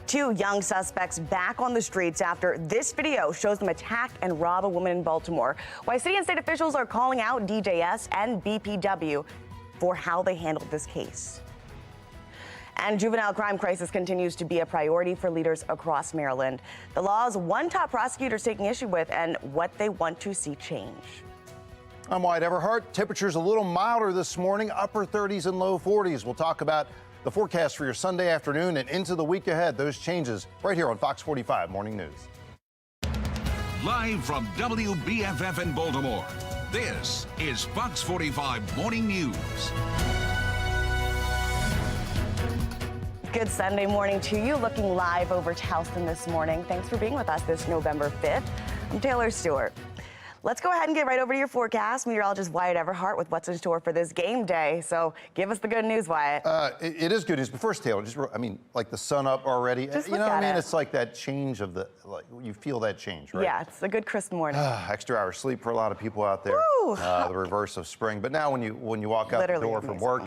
Two young suspects back on the streets after this video shows them attack and rob a woman in Baltimore. Why city and state officials are calling out DJS and BPW for how they handled this case. And juvenile crime crisis continues to be a priority for leaders across Maryland. The laws one top prosecutor is taking issue with and what they want to see change. I'm Wyatt Everhart. Temperatures a little milder this morning, upper 30s and low 40s. We'll talk about the forecast for your Sunday afternoon and into the week ahead. Those changes right here on Fox 45 Morning News. Live from WBFF in Baltimore, this is Fox 45 Morning News. Good Sunday morning to you. Looking live over Charleston this morning. Thanks for being with us this November 5th. I'm Taylor Stewart. Let's go ahead and get right over to your forecast. Meteorologist Wyatt Everhart with what's in store for this game day. So give us the good news, Wyatt. It is good news. But first, Taylor, like the sun up already. Just you know what I mean? it. It's like that change of you feel that change, right? Yeah, it's a good crisp morning. Extra hour sleep for a lot of people out there. The reverse of spring. But now when you walk out the door from work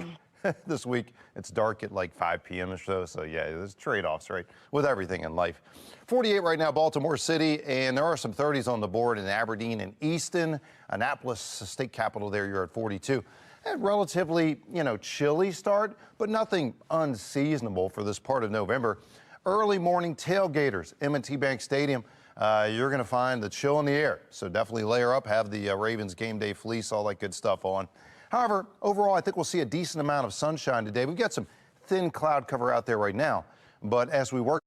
this week, it's dark at like 5 p.m. or so. So yeah, there's trade-offs, right, with everything in life. 48 right now, Baltimore City, and there are some 30s on the board in Aberdeen and Easton. Annapolis, state capital there, you're at 42. And relatively, chilly start, but nothing unseasonable for this part of November. Early morning tailgaters, M&T Bank Stadium. You're going to find the chill in the air. So definitely layer up, have the Ravens game day fleece, all that good stuff on. However, overall, I think we'll see a decent amount of sunshine today. We've got some thin cloud cover out there right now, but as we work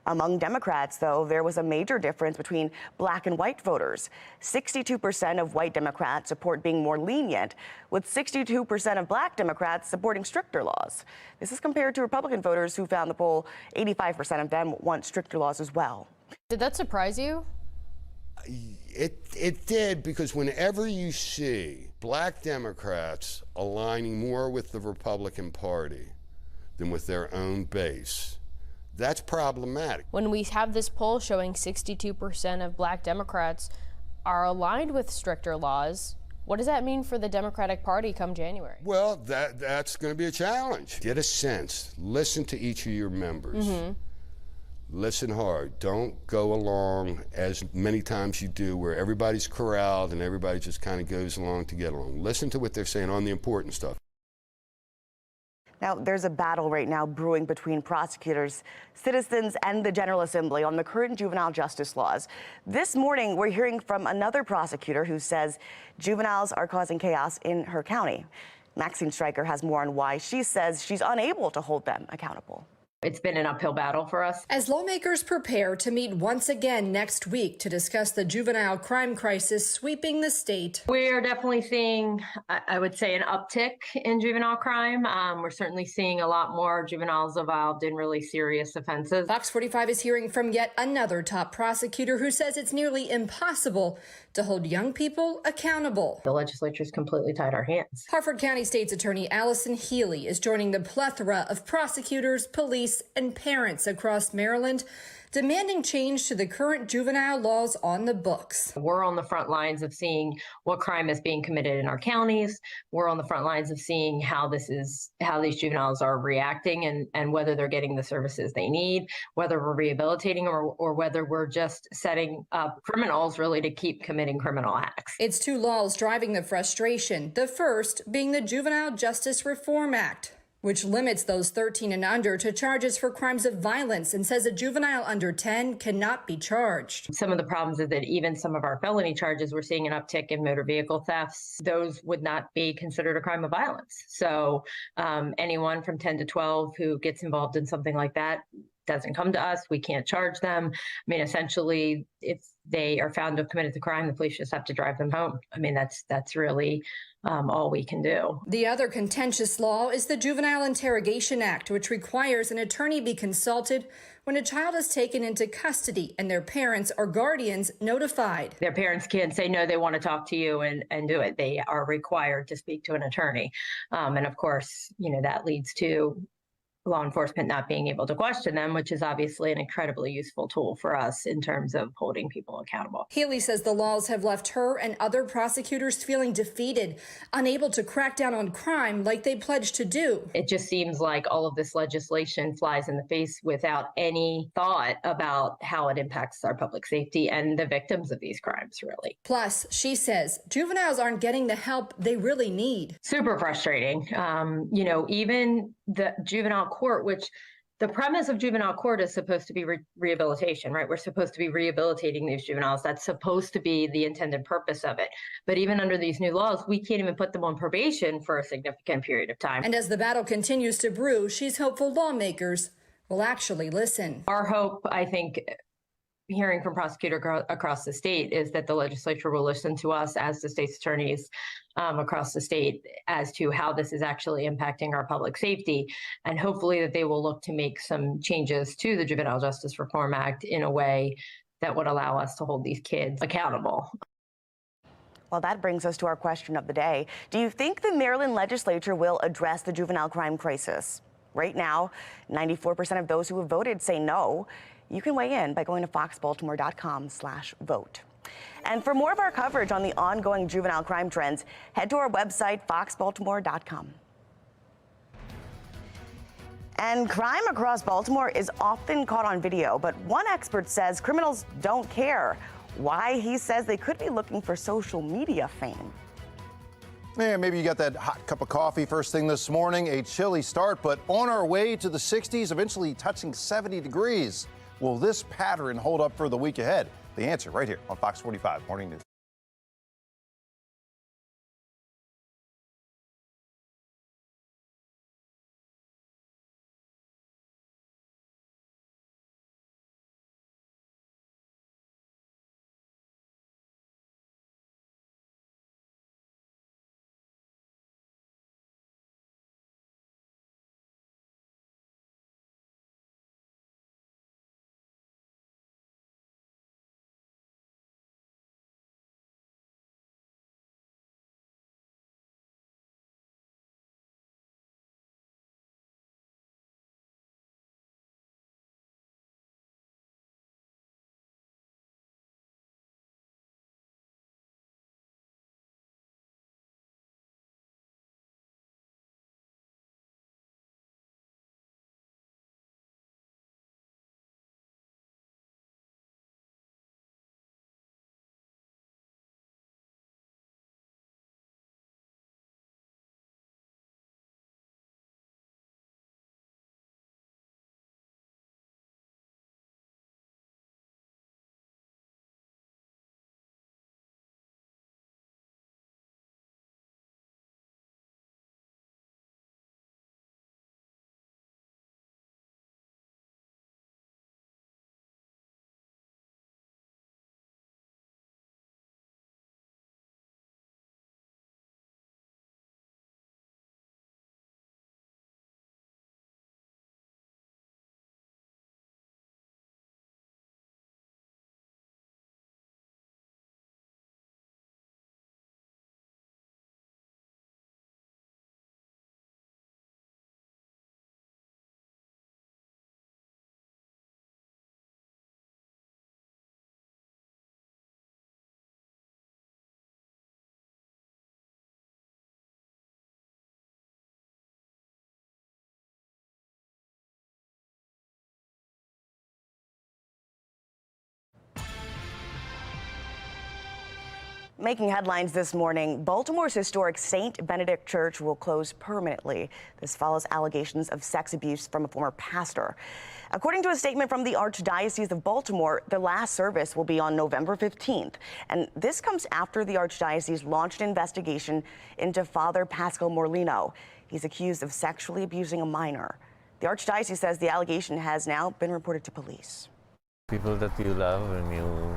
Among Democrats, though, there was a major difference between black and white voters. 62% of white Democrats support being more lenient, with 62% of black Democrats supporting stricter laws. This is compared to Republican voters who found the poll 85% of them want stricter laws as well. Did that surprise you? It did, because whenever you see black Democrats aligning more with the Republican Party than with their own base, that's problematic. When we have this poll showing 62% of black Democrats are aligned with stricter laws, what does that mean for the Democratic Party come January? Well, that's going to be a challenge. Get a sense. Listen to each of your members. Listen hard. Don't go along as many times you do where everybody's corralled and everybody just kind of goes along to get along. Listen to what they're saying on the important stuff. Now, there's a battle right now brewing between prosecutors, citizens, and the General Assembly on the current juvenile justice laws. This morning, we're hearing from another prosecutor who says juveniles are causing chaos in her county. Maxine Stryker has more on why she says she's unable to hold them accountable. It's been an uphill battle for us. As lawmakers prepare to meet once again next week to discuss the juvenile crime crisis sweeping the state. We're definitely seeing, I would say, an uptick in juvenile crime. We're certainly seeing a lot more juveniles involved in really serious offenses. Fox 45 is hearing from yet another top prosecutor who says it's nearly impossible to hold young people accountable. The legislature's completely tied our hands. Harford County State's Attorney Allison Healy is joining the plethora of prosecutors, police, and parents across Maryland demanding change to the current juvenile laws on the books. We're on the front lines of seeing what crime is being committed in our counties. We're on the front lines of seeing how these juveniles are reacting and whether they're getting the services they need, whether we're rehabilitating or whether we're just setting up criminals really to keep committing criminal acts. It's two laws driving the frustration, the first being the Juvenile Justice Reform Act. which limits those 13 and under to charges for crimes of violence and says a juvenile under 10 cannot be charged. Some of the problems is that even some of our felony charges, we're seeing an uptick in motor vehicle thefts. Those would not be considered a crime of violence. So anyone from 10 to 12 who gets involved in something like that doesn't come to us. We can't charge them. I mean, essentially, if they are found to have committed the crime, the police just have to drive them home. I mean, that's really all we can do. The other contentious law is the Juvenile Interrogation Act, which requires an attorney be consulted when a child is taken into custody and their parents or guardians notified. Their parents can't say, no, they want to talk to you and do it. They are required to speak to an attorney. And of course, that leads to law enforcement not being able to question them, which is obviously an incredibly useful tool for us in terms of holding people accountable. Healy says the laws have left her and other prosecutors feeling defeated, unable to crack down on crime like they pledged to do. It just seems like all of this legislation flies in the face without any thought about how it impacts our public safety and the victims of these crimes, really. Plus, she says juveniles aren't getting the help they really need. Super frustrating. Even the juvenile court, which the premise of juvenile court is supposed to be rehabilitation, right? We're supposed to be rehabilitating these juveniles. That's supposed to be the intended purpose of it. But even under these new laws, we can't even put them on probation for a significant period of time. And as the battle continues to brew, she's hopeful lawmakers will actually listen. Our hope, I think, hearing from prosecutors across the state, is that the legislature will listen to us as the state's attorneys across the state as to how this is actually impacting our public safety, and hopefully that they will look to make some changes to the Juvenile Justice Reform Act in a way that would allow us to hold these kids accountable. Well, that brings us to our question of the day. Do you think the Maryland legislature will address the juvenile crime crisis? Right now, 94% of those who have voted say no. You can weigh in by going to foxbaltimore.com/vote. And for more of our coverage on the ongoing juvenile crime trends, head to our website, foxbaltimore.com. And crime across Baltimore is often caught on video, but one expert says criminals don't care. Why? He says they could be looking for social media fame. Yeah, maybe you got that hot cup of coffee first thing this morning. A chilly start, but on our way to the 60s, eventually touching 70 degrees. Will this pattern hold up for the week ahead? The answer right here on Fox 45 Morning News. Making headlines this morning, Baltimore's historic St. Benedict Church will close permanently. This follows allegations of sex abuse from a former pastor. According to a statement from the Archdiocese of Baltimore, the last service will be on November 15th. And this comes after the Archdiocese launched an investigation into Father Pascal Morlino. He's accused of sexually abusing a minor. The Archdiocese says the allegation has now been reported to police. People that you love and you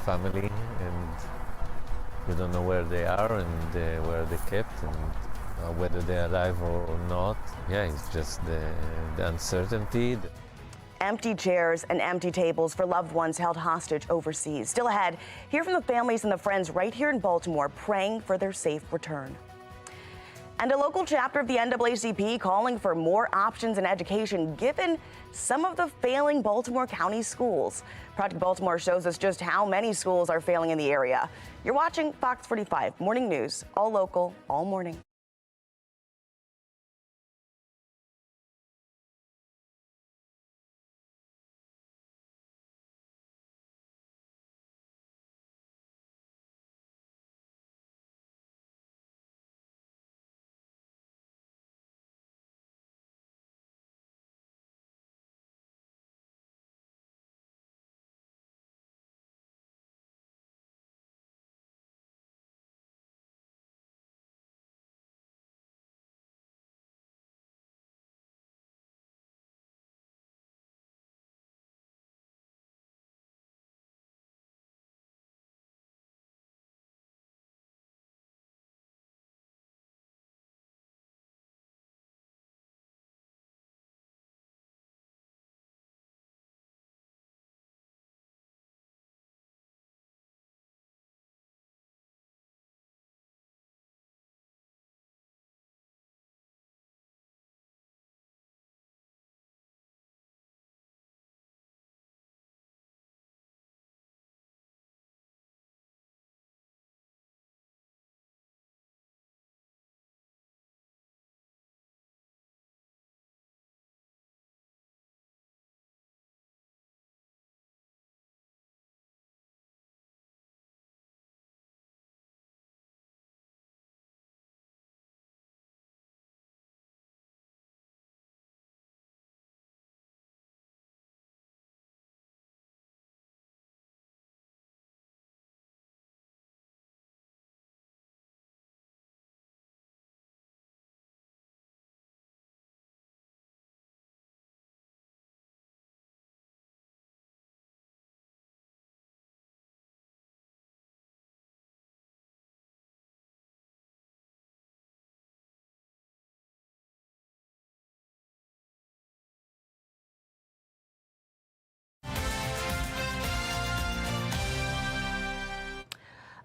family, and you don't know where they are and where they're kept and whether they're alive or not. Yeah, it's just the uncertainty. Empty chairs and empty tables for loved ones held hostage overseas. Still ahead, hear from the families and the friends right here in Baltimore praying for their safe return. And a local chapter of the NAACP calling for more options in education given some of the failing Baltimore County schools. Project Baltimore shows us just how many schools are failing in the area. You're watching Fox 45 Morning News, all local, all morning.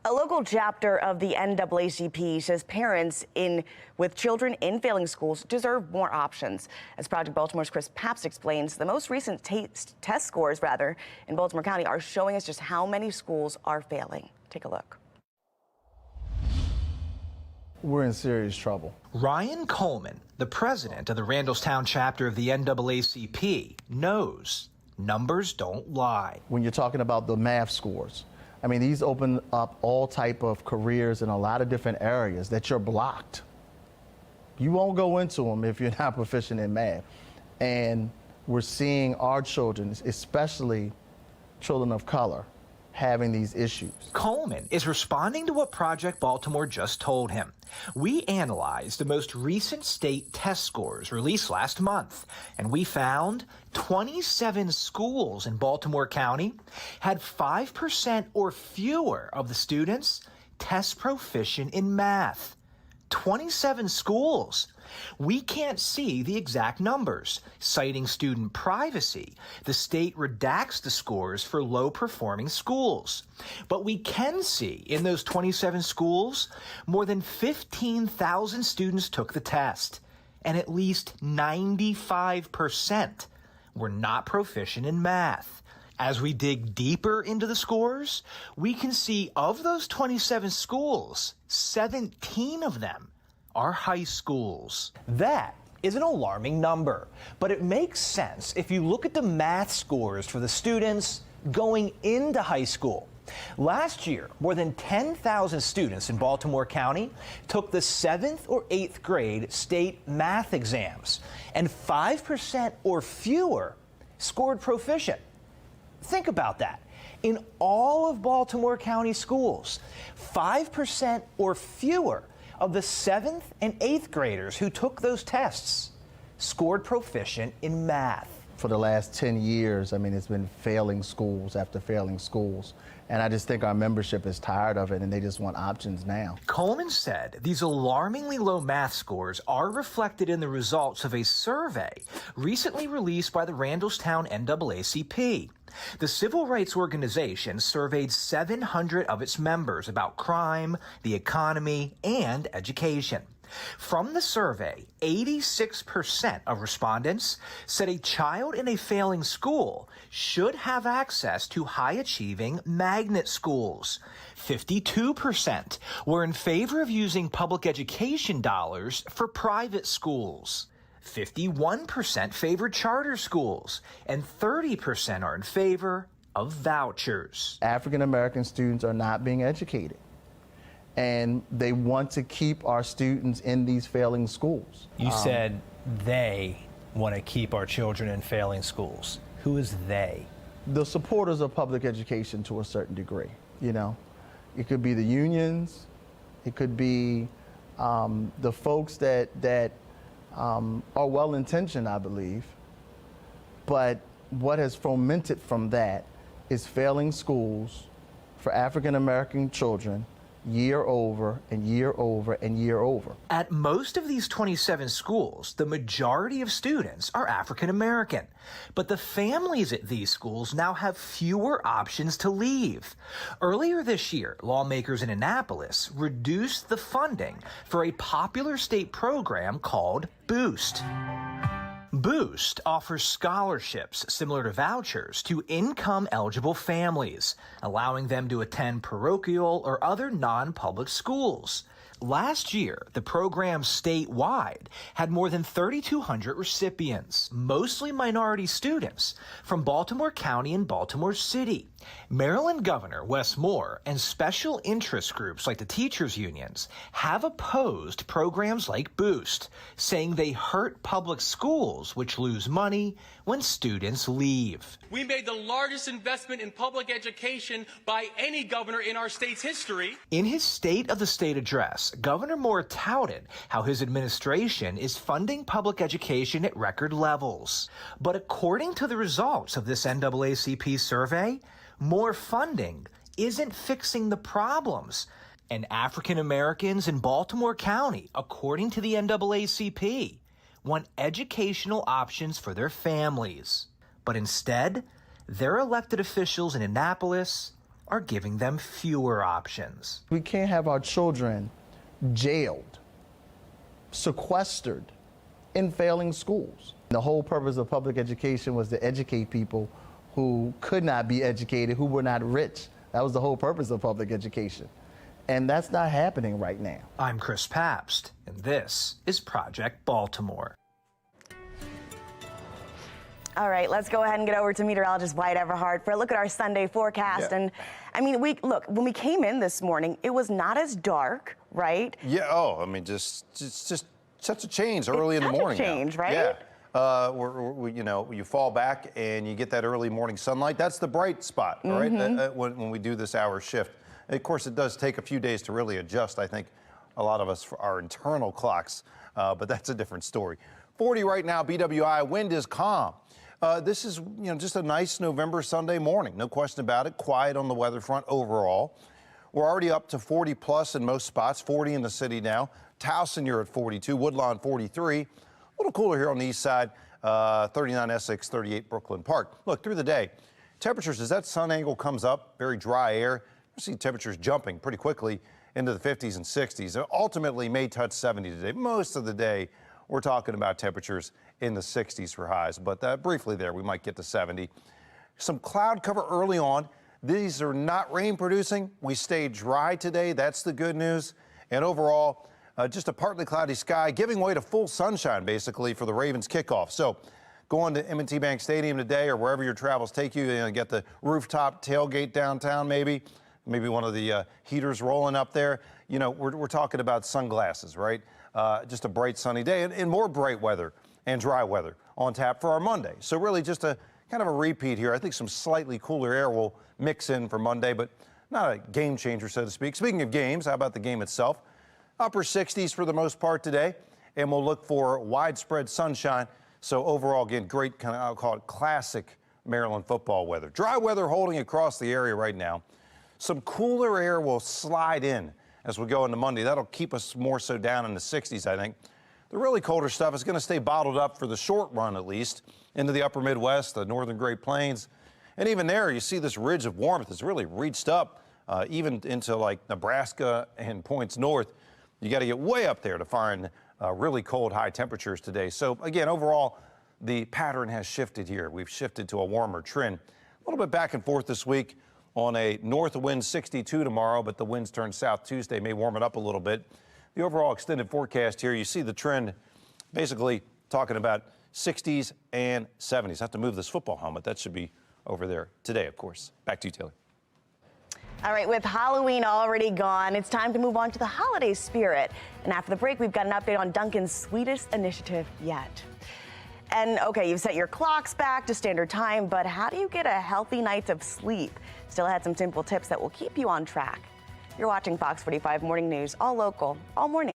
A local chapter of the NAACP says parents with children in failing schools deserve more options. As Project Baltimore's Chris Papst explains, the most recent test scores, in Baltimore County are showing us just how many schools are failing. Take a look. We're in serious trouble. Ryan Coleman, the president of the Randallstown chapter of the NAACP, knows numbers don't lie. When you're talking about the math scores, I mean, these open up all type of careers in a lot of different areas that you're blocked. You won't go into them if you're not proficient in math. And we're seeing our children, especially children of color, having these issues. Coleman is responding to what Project Baltimore just told him. We analyzed the most recent state test scores released last month, and we found 27 schools in Baltimore County had 5% or fewer of the students test proficient in math. 27 schools. We can't see the exact numbers. Citing student privacy, the state redacts the scores for low-performing schools. But we can see in those 27 schools, more than 15,000 students took the test, and at least 95% were not proficient in math. As we dig deeper into the scores, we can see of those 27 schools, 17 of them are high schools. That is an alarming number, but it makes sense if you look at the math scores for the students going into high school. Last year, more than 10,000 students in Baltimore County took the 7th or 8th grade state math exams, and 5% or fewer scored proficient. Think about that. In all of Baltimore County schools, 5% or fewer of the 7th and 8th graders who took those tests scored proficient in math. For the last 10 years, I mean, it's been failing schools after failing schools. And I just think our membership is tired of it and they just want options now. Coleman said these alarmingly low math scores are reflected in the results of a survey recently released by the Randallstown NAACP. The civil rights organization surveyed 700 of its members about crime, the economy, and education. From the survey, 86% of respondents said a child in a failing school should have access to high-achieving magnet schools. 52% were in favor of using public education dollars for private schools. 51% favored charter schools, and 30% are in favor of vouchers. African American students are not being educated, and they want to keep our students in these failing schools. You said they want to keep our children in failing schools. Who is they? The supporters of public education to a certain degree, you know. It could be the unions, it could be the folks that are well-intentioned, I believe, but what has fomented from that is failing schools for African American children year over and year over and year over. At most of these 27 schools, the majority of students are African American, but the families at these schools now have fewer options to leave. Earlier this year, lawmakers in Annapolis reduced the funding for a popular state program called Boost. Boost offers scholarships similar to vouchers to income-eligible families, allowing them to attend parochial or other non-public schools. Last year, the program statewide had more than 3,200 recipients, mostly minority students from Baltimore County and Baltimore City. Maryland Governor Wes Moore and special interest groups like the teachers' unions have opposed programs like Boost, saying they hurt public schools, which lose money when students leave. We made the largest investment in public education by any governor in our state's history. In his State of the State address, Governor Moore touted how his administration is funding public education at record levels. But according to the results of this NAACP survey, more funding isn't fixing the problems. And African Americans in Baltimore County, according to the NAACP, want educational options for their families. But instead, their elected officials in Annapolis are giving them fewer options. We can't have our children jailed, sequestered in failing schools. The whole purpose of public education was to educate people who could not be educated, who were not rich. That was the whole purpose of public education. And that's not happening right now. I'm Chris Pabst, and this is Project Baltimore. All right, let's go ahead and get over to meteorologist Wyatt Everhart for a look at our Sunday forecast. Yeah. And I mean, look, when we came in this morning, it was not as dark, right? Yeah. Oh, I mean, just such a change early in the morning. Such a change, right? Yeah. You know, you fall back and you get that early morning sunlight. That's the bright spot, all right? When we do this hour shift. And of course, it does take a few days to really adjust. I think a lot of us for our internal clocks, but that's a different story. 40 right now, BWI. Wind is calm. This is, just a nice November Sunday morning. No question about it. Quiet on the weather front overall. We're already up to 40 plus in most spots, 40 in the city now. Towson, you're at 42. Woodlawn, 43. A little cooler here on the east side. 39 Essex, 38 Brooklyn Park. Look, through the day, temperatures, as that sun angle comes up, very dry air, you see temperatures jumping pretty quickly into the 50s and 60s. It ultimately may touch 70 today. Most of the day, we're talking about temperatures in the 60s for highs, but briefly there, we might get to 70. Some cloud cover early on. These are not rain producing. We stayed dry today. That's the good news. And overall, just a partly cloudy sky, giving way to full sunshine, basically, for the Ravens kickoff. So going to M&T Bank Stadium today or wherever your travels take you, get the rooftop tailgate downtown maybe one of the heaters rolling up there. We're talking about sunglasses, right? Just a bright sunny day and more bright weather and dry weather on tap for our Monday. So really just a kind of a repeat here. I think some slightly cooler air will mix in for Monday, but not a game changer, so to speak. Speaking of games, how about the game itself? Upper 60s for the most part today, and we'll look for widespread sunshine. So overall, again, great kind of, I'll call it classic Maryland football weather. Dry weather holding across the area right now. Some cooler air will slide in as we go into Monday. That'll keep us more so down in the 60s, I think. The really colder stuff is going to stay bottled up for the short run, at least, into the upper Midwest, the northern Great Plains. And even there, you see this ridge of warmth that's really reached up even into like Nebraska and points north. You got to get way up there to find really cold high temperatures today. So again, overall, the pattern has shifted here. We've shifted to a warmer trend. A little bit back and forth this week on a north wind 62 tomorrow, but the winds turn south Tuesday, may warm it up a little bit. The overall extended forecast here, you see the trend basically talking about 60s and 70s. I have to move this football helmet. That should be over there today, of course. Back to you, Taylor. All right, with Halloween already gone, it's time to move on to the holiday spirit. And after the break, we've got an update on Duncan's sweetest initiative yet. And okay, you've set your clocks back to standard time, but how do you get a healthy night of sleep? Still had some simple tips that will keep you on track. You're watching Fox 45 Morning News, all local, all morning.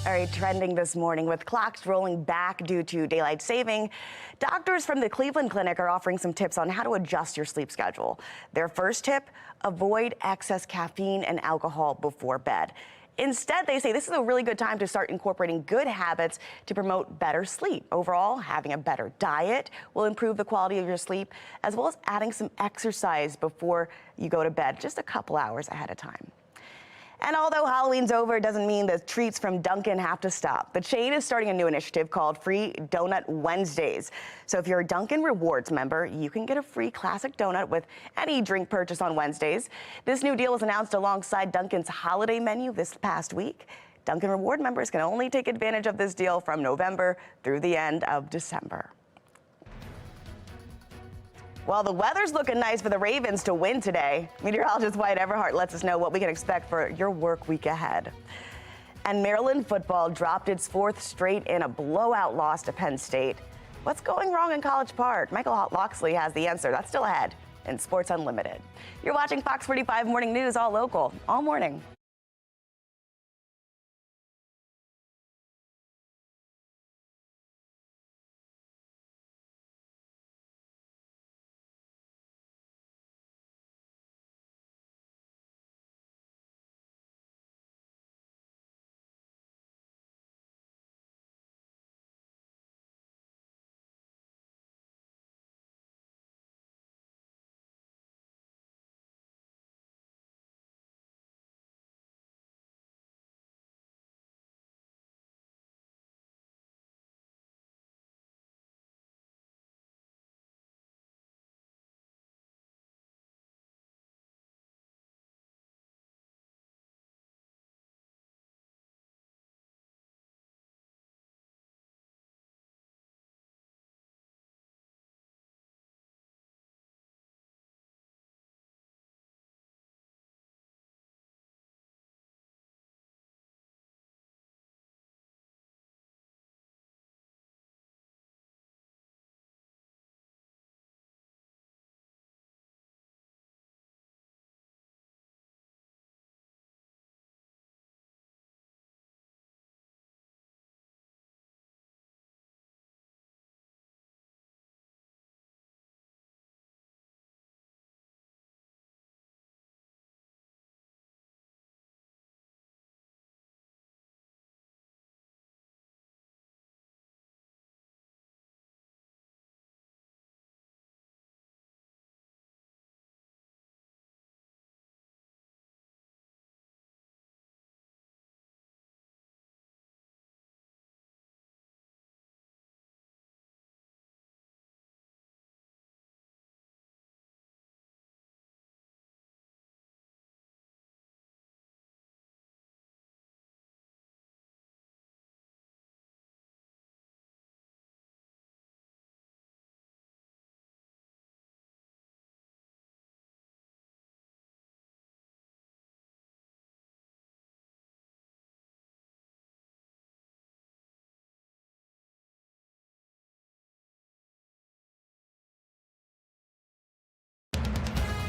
All right, trending this morning with clocks rolling back due to daylight saving. Doctors from the Cleveland Clinic are offering some tips on how to adjust your sleep schedule. Their first tip, avoid excess caffeine and alcohol before bed. Instead, they say this is a really good time to start incorporating good habits to promote better sleep. Overall, having a better diet will improve the quality of your sleep, as well as adding some exercise before you go to bed, just a couple hours ahead of time. And although Halloween's over, it doesn't mean the treats from Duncan have to stop. The chain is starting a new initiative called Free Donut Wednesdays. So if you're a Duncan Rewards member, you can get a free classic donut with any drink purchase on Wednesdays. This new deal was announced alongside Duncan's holiday menu this past week. Duncan Reward members can only take advantage of this deal from November through the end of December. Well, the weather's looking nice for the Ravens to win today. Meteorologist Wyatt Everhart lets us know what we can expect for your work week ahead. And Maryland football dropped its fourth straight in a blowout loss to Penn State. What's going wrong in College Park? Michael Loxley has the answer. That's still ahead in Sports Unlimited. You're watching Fox 45 Morning News, all local, all morning.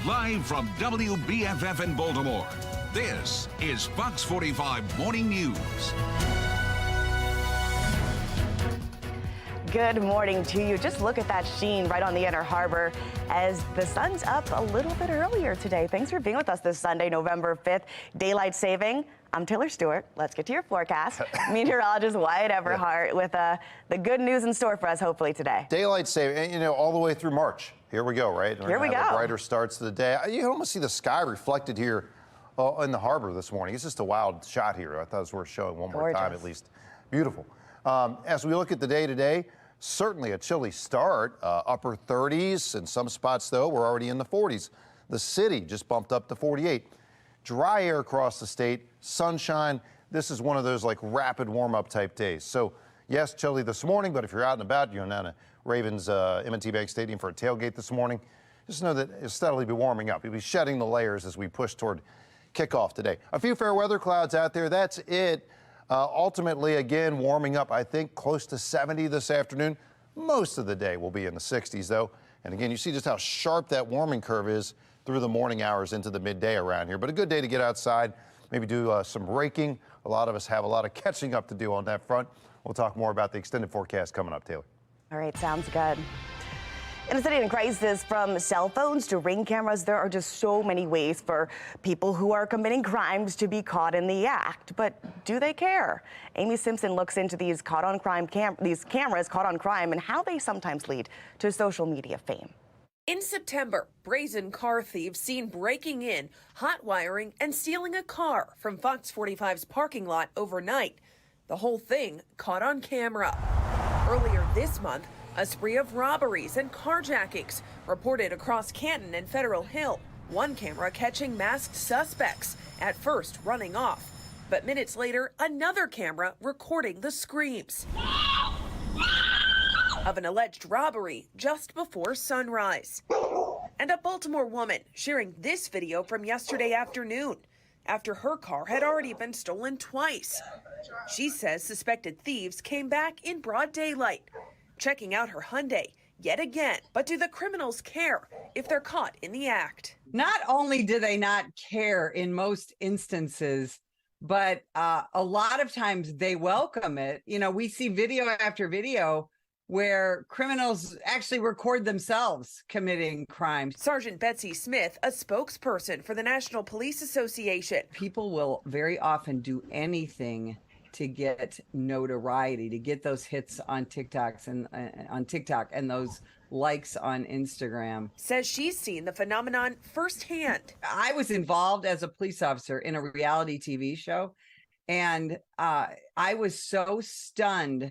Live from WBFF in Baltimore, this is Fox 45 Morning News. Good morning to you. Just look at that sheen right on the Inner Harbor as the sun's up a little bit earlier today. Thanks for being with us this Sunday, November 5th. Daylight saving. I'm Taylor Stewart. Let's get to your forecast. Meteorologist Wyatt Everhart with the good news in store for us, hopefully, today. Daylight saving, all the way through March. Here we go, right? Here we go. Brighter starts to the day. You can almost see the sky reflected here in the harbor this morning. It's just a wild shot here. I thought it was worth showing one more time at least. Beautiful. As we look at the day today, certainly a chilly start. Upper 30s in some spots, though. We're already in the 40s. The city just bumped up to 48. Dry air across the state, sunshine. This is one of those like rapid warm-up type days. So yes, chilly this morning, but if you're out and about, you're down at Ravens M&T Bank Stadium for a tailgate this morning, just know that it'll steadily be warming up. You'll be shedding the layers as we push toward kickoff today. A few fair weather clouds out there. That's it. Ultimately, again, warming up, I think, close to 70 this afternoon. Most of the day will be in the 60s, though. And again, you see just how sharp that warming curve is through the morning hours into the midday around here. But a good day to get outside, maybe do some raking. A lot of us have a lot of catching up to do on that front. We'll talk more about the extended forecast coming up, Taylor. All right, sounds good. In a city in crisis, from cell phones to Ring cameras, there are just so many ways for people who are committing crimes to be caught in the act. But do they care? Amy Simpson looks into these cameras caught on crime and how they sometimes lead to social media fame. In September, brazen car thieves seen breaking in, hot wiring, and stealing a car from Fox 45's parking lot overnight. The whole thing caught on camera. Earlier this month, a spree of robberies and carjackings reported across Canton and Federal Hill. One camera catching masked suspects, at first running off. But minutes later, another camera recording the screams of an alleged robbery just before sunrise. And a Baltimore woman sharing this video from yesterday afternoon after her car had already been stolen twice. She says suspected thieves came back in broad daylight, checking out her Hyundai yet again. But do the criminals care if they're caught in the act? Not only do they not care in most instances, but a lot of times they welcome it. You know, we see video after video where criminals actually record themselves committing crimes. Sergeant Betsy Smith, a spokesperson for the National Police Association. People will very often do anything to get notoriety, to get those hits on TikToks and on TikTok and those likes on Instagram. Says she's seen the phenomenon firsthand. I was involved as a police officer in a reality TV show, and I was so stunned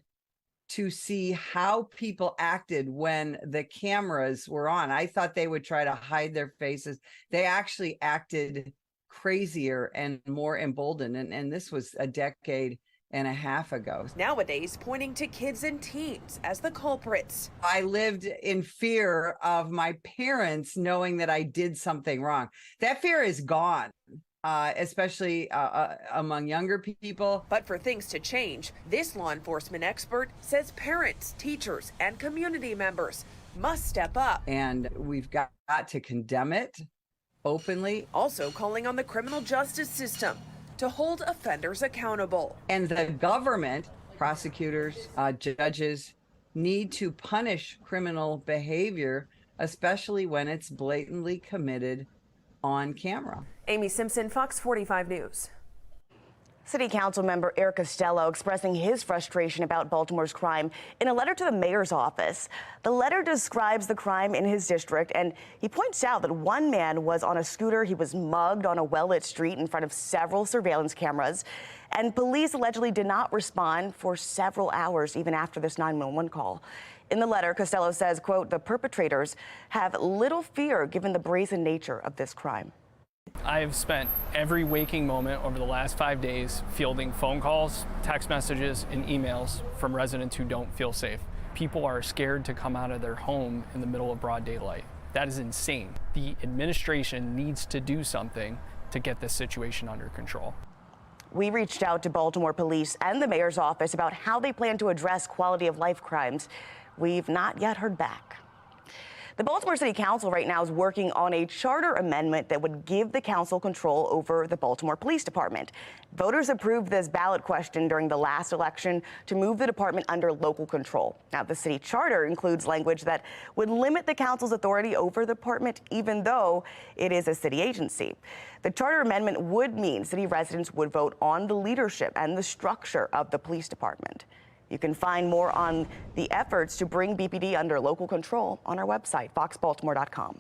to see how people acted when the cameras were on. I thought they would try to hide their faces. They actually acted crazier and more emboldened. And this was a decade and a half ago. Nowadays, pointing to kids and teens as the culprits. I lived in fear of my parents knowing that I did something wrong. That fear is gone. Especially among younger people. But for things to change, this law enforcement expert says parents, teachers, and community members must step up. And we've got to condemn it openly. Also calling on the criminal justice system to hold offenders accountable. And the government, prosecutors, judges, need to punish criminal behavior, especially when it's blatantly committed on camera. Amy Simpson, Fox 45 News. City Council member Eric Costello expressing his frustration about Baltimore's crime in a letter to the mayor's office. The letter describes the crime in his district, and he points out that one man was on a scooter. He was mugged on a well-lit street in front of several surveillance cameras, and police allegedly did not respond for several hours even after this 911 call. In the letter, Costello says, quote, the perpetrators have little fear given the brazen nature of this crime. I have spent every waking moment over the last 5 days fielding phone calls, text messages, and emails from residents who don't feel safe. People are scared to come out of their home in the middle of broad daylight. That is insane. The administration needs to do something to get this situation under control. We reached out to Baltimore police and the mayor's office about how they plan to address quality of life crimes. We've not yet heard back. The Baltimore City Council right now is working on a charter amendment that would give the council control over the Baltimore Police Department. Voters approved this ballot question during the last election to move the department under local control. Now, the city charter includes language that would limit the council's authority over the department, even though it is a city agency. The charter amendment would mean city residents would vote on the leadership and the structure of the police department. You can find more on the efforts to bring BPD under local control on our website, foxbaltimore.com.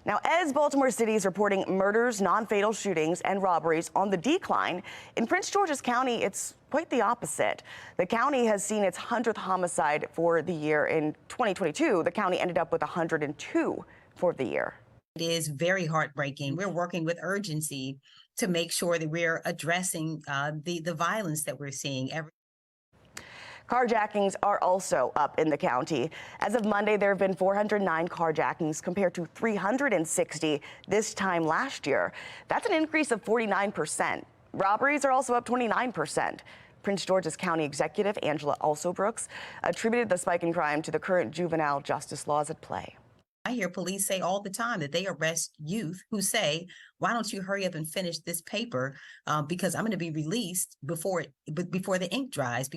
Now, as Baltimore City is reporting murders, non-fatal shootings, and robberies on the decline, in Prince George's County, it's quite the opposite. The county has seen its 100th homicide for the year. In 2022, the county ended up with 102 for the year. It is very heartbreaking. We're working with urgency to make sure that we're addressing the violence that we're seeing. Carjackings are also up in the county. As of Monday, there have been 409 carjackings compared to 360 this time last year. That's an increase of 49%. Robberies are also up 29%. Prince George's County Executive Angela Alsobrooks attributed the spike in crime to the current juvenile justice laws at play. I hear police say all the time that they arrest youth who say, why don't you hurry up and finish this paper because I'm going to be released before the ink dries.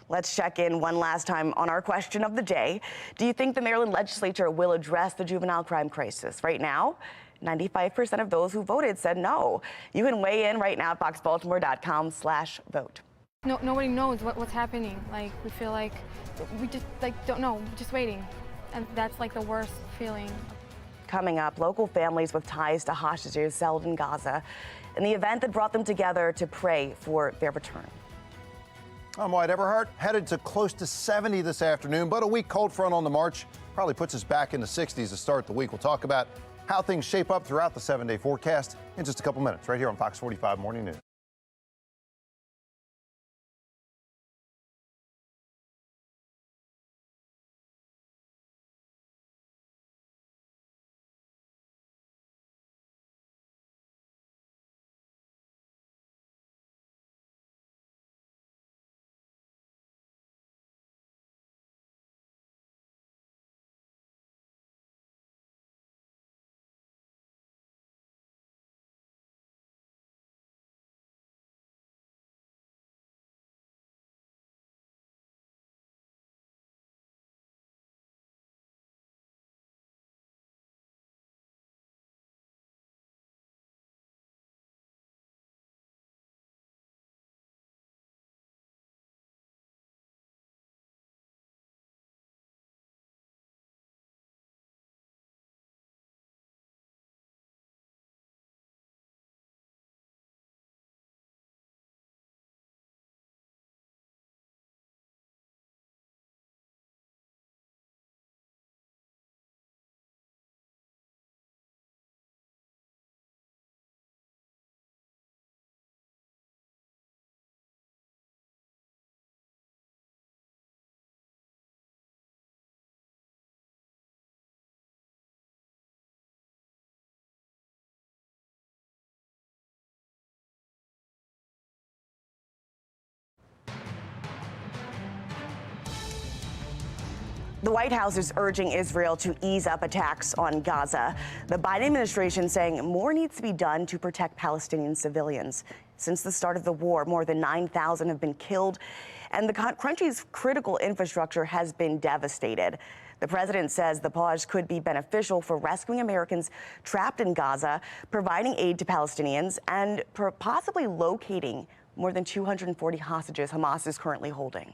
Let's check in one last time on our question of the day. Do you think the Maryland legislature will address the juvenile crime crisis? Right now, 95% of those who voted said no. You can weigh in right now at foxbaltimore.com/vote. No, nobody knows what's happening. Like, we feel like we just don't know, just waiting. and that's like the worst feeling. Coming up, local families with ties to hostages held in Gaza and the event that brought them together to pray for their return. I'm Wyatt Everhart, headed to close to 70 this afternoon, but a weak cold front on the march probably puts us back in the 60s to start the week. We'll talk about how things shape up throughout the 7-day forecast in just a couple minutes right here on Fox 45 Morning News. The White House is urging Israel to ease up attacks on Gaza. The Biden administration saying more needs to be done to protect Palestinian civilians. Since the start of the war, more than 9,000 have been killed, and the country's critical infrastructure has been devastated. The president says the pause could be beneficial for rescuing Americans trapped in Gaza, providing aid to Palestinians, and possibly locating more than 240 hostages Hamas is currently holding.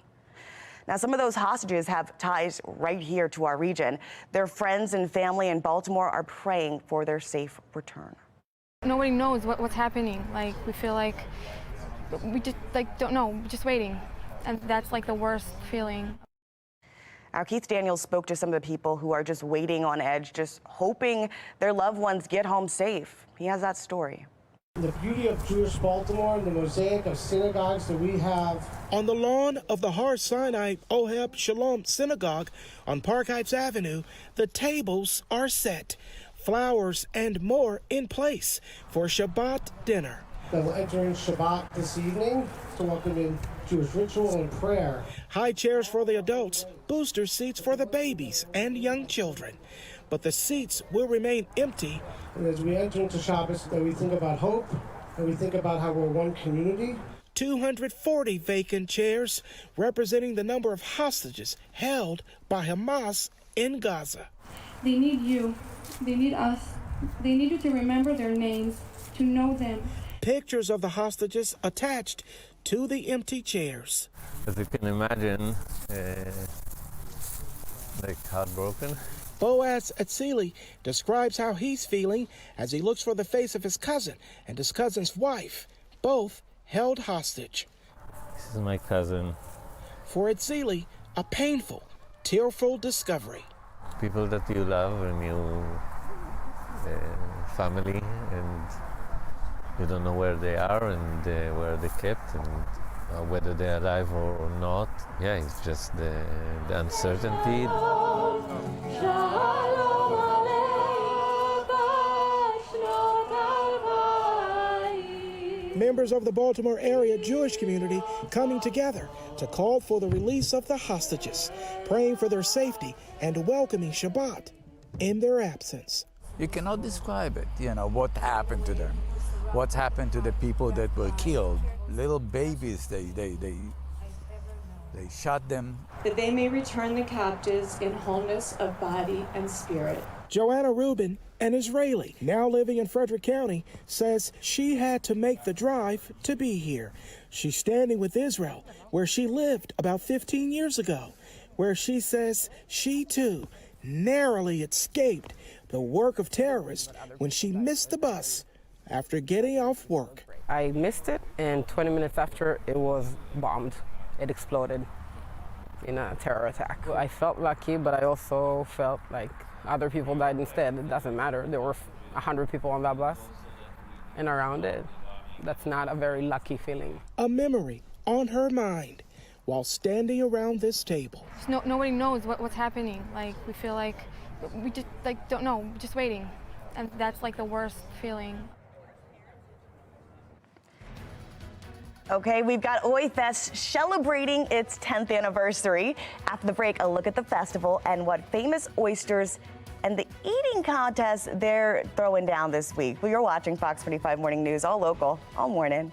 Now, some of those hostages have ties right here to our region. Their friends and family in Baltimore are praying for their safe return. Nobody knows what's happening. Like, we feel like we just don't know, we're just waiting. And that's like the worst feeling. Our Keith Daniels spoke to some of the people who are just waiting on edge, just hoping their loved ones get home safe. He has that story. The beauty of Jewish Baltimore and the mosaic of synagogues that we have. On the lawn of the Har Sinai Oheb Shalom Synagogue on Park Heights Avenue, the tables are set, flowers and more in place for Shabbat dinner. They'll enter in Shabbat this evening to welcome in Jewish ritual and prayer. High chairs for the adults, booster seats for the babies and young children. But the seats will remain empty. And as we enter into Shabbos, that we think about hope, and we think about how we're one community. 240 vacant chairs, representing the number of hostages held by Hamas in Gaza. They need you. They need us. They need you to remember their names, to know them. Pictures of the hostages attached to the empty chairs. As you can imagine, like heartbroken. Boaz Atzili describes how he's feeling as he looks for the face of his cousin and his cousin's wife, both held hostage. This is my cousin. For Atzili, a painful, tearful discovery. People that you love and you family, and you don't know where they are and where they're kept and whether they're alive or not. Yeah, it's just the uncertainty. Members of the Baltimore area Jewish community coming together to call for the release of the hostages, praying for their safety and welcoming Shabbat in their absence. You cannot describe it, what happened to them, what's happened to the people that were killed. Little babies, they shot them. That they may return the captives in wholeness of body and spirit. Joanna Rubin, an Israeli now living in Frederick County, says she had to make the drive to be here. She's standing with Israel, where she lived about 15 years ago, where she says she too narrowly escaped the work of terrorists when she missed the bus after getting off work. I missed it, and 20 minutes after, it was bombed. It exploded in a terror attack. I felt lucky, but I also felt like other people died instead. It doesn't matter. There were 100 people on that bus and around it. That's not a very lucky feeling. A memory on her mind while standing around this table. Nobody knows what's happening. Like, we feel like we just don't know, just waiting. And that's like the worst feeling. Okay, we've got Oyster celebrating its 10th anniversary. After the break, a look at the festival and what famous oysters and the eating contest they're throwing down this week. We are watching Fox 45 Morning News, all local, all morning.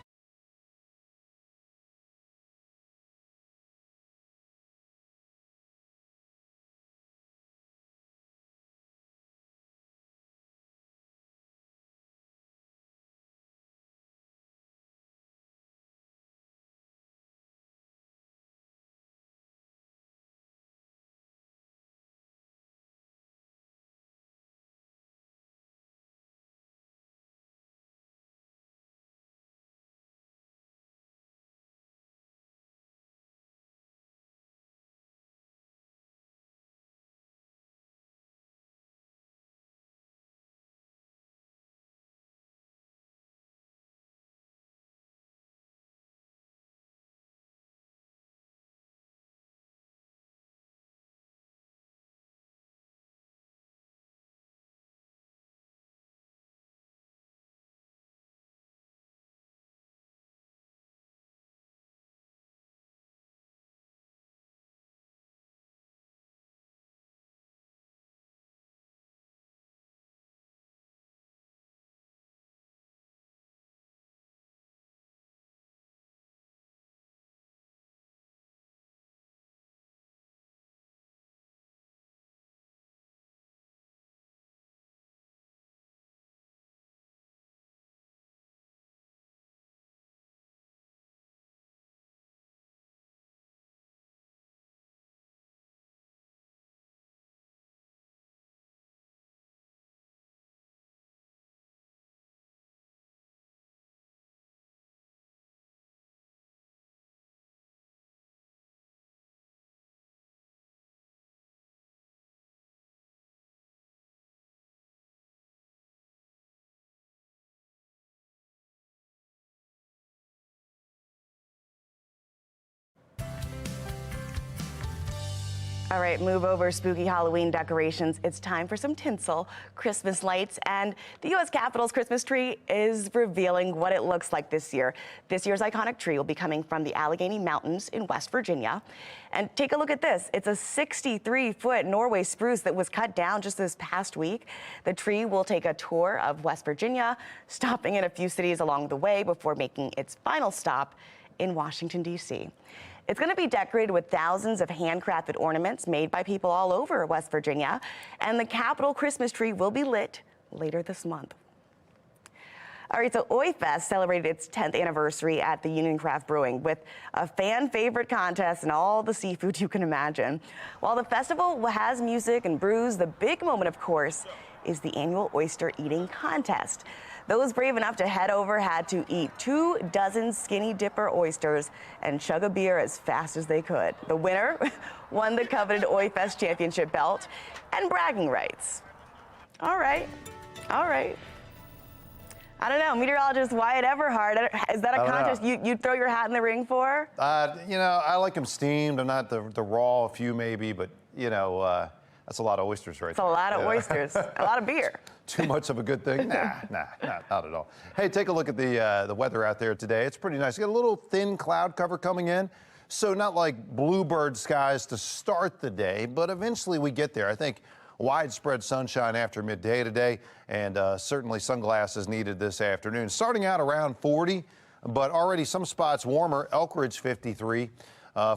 All right, move over spooky Halloween decorations. It's time for some tinsel, Christmas lights, and the U.S. Capitol's Christmas tree is revealing what it looks like this year. This year's iconic tree will be coming from the Allegheny Mountains in West Virginia. And take a look at this. It's a 63-foot Norway spruce that was cut down just this past week. The tree will take a tour of West Virginia, stopping in a few cities along the way before making its final stop in Washington, D.C. It's going to be decorated with thousands of handcrafted ornaments made by people all over West Virginia, and the Capitol Christmas tree will be lit later this month. All right, so Oyster celebrated its 10th anniversary at the Union Craft Brewing with a fan favorite contest and all the seafood you can imagine. While the festival has music and brews, the big moment, of course, is the annual oyster eating contest. Those brave enough to head over had to eat 24 Skinny Dipper oysters and chug a beer as fast as they could. The winner won the coveted Oyster championship belt and bragging rights. All right. I don't know, meteorologist Wyatt Everhart, is that a contest you'd throw your hat in the ring for? You know, I like them steamed. I'm not the raw, a few maybe, but, you know, that's a lot of oysters right there. It's a lot of oysters, a lot of beer. Too much of a good thing? Nah, not at all. Hey, take a look at the weather out there today. It's pretty nice. You got a little thin cloud cover coming in, so not like bluebird skies to start the day, but eventually we get there. I think widespread sunshine after midday today, and certainly sunglasses needed this afternoon. Starting out around 40, but already some spots warmer. Elkridge 53.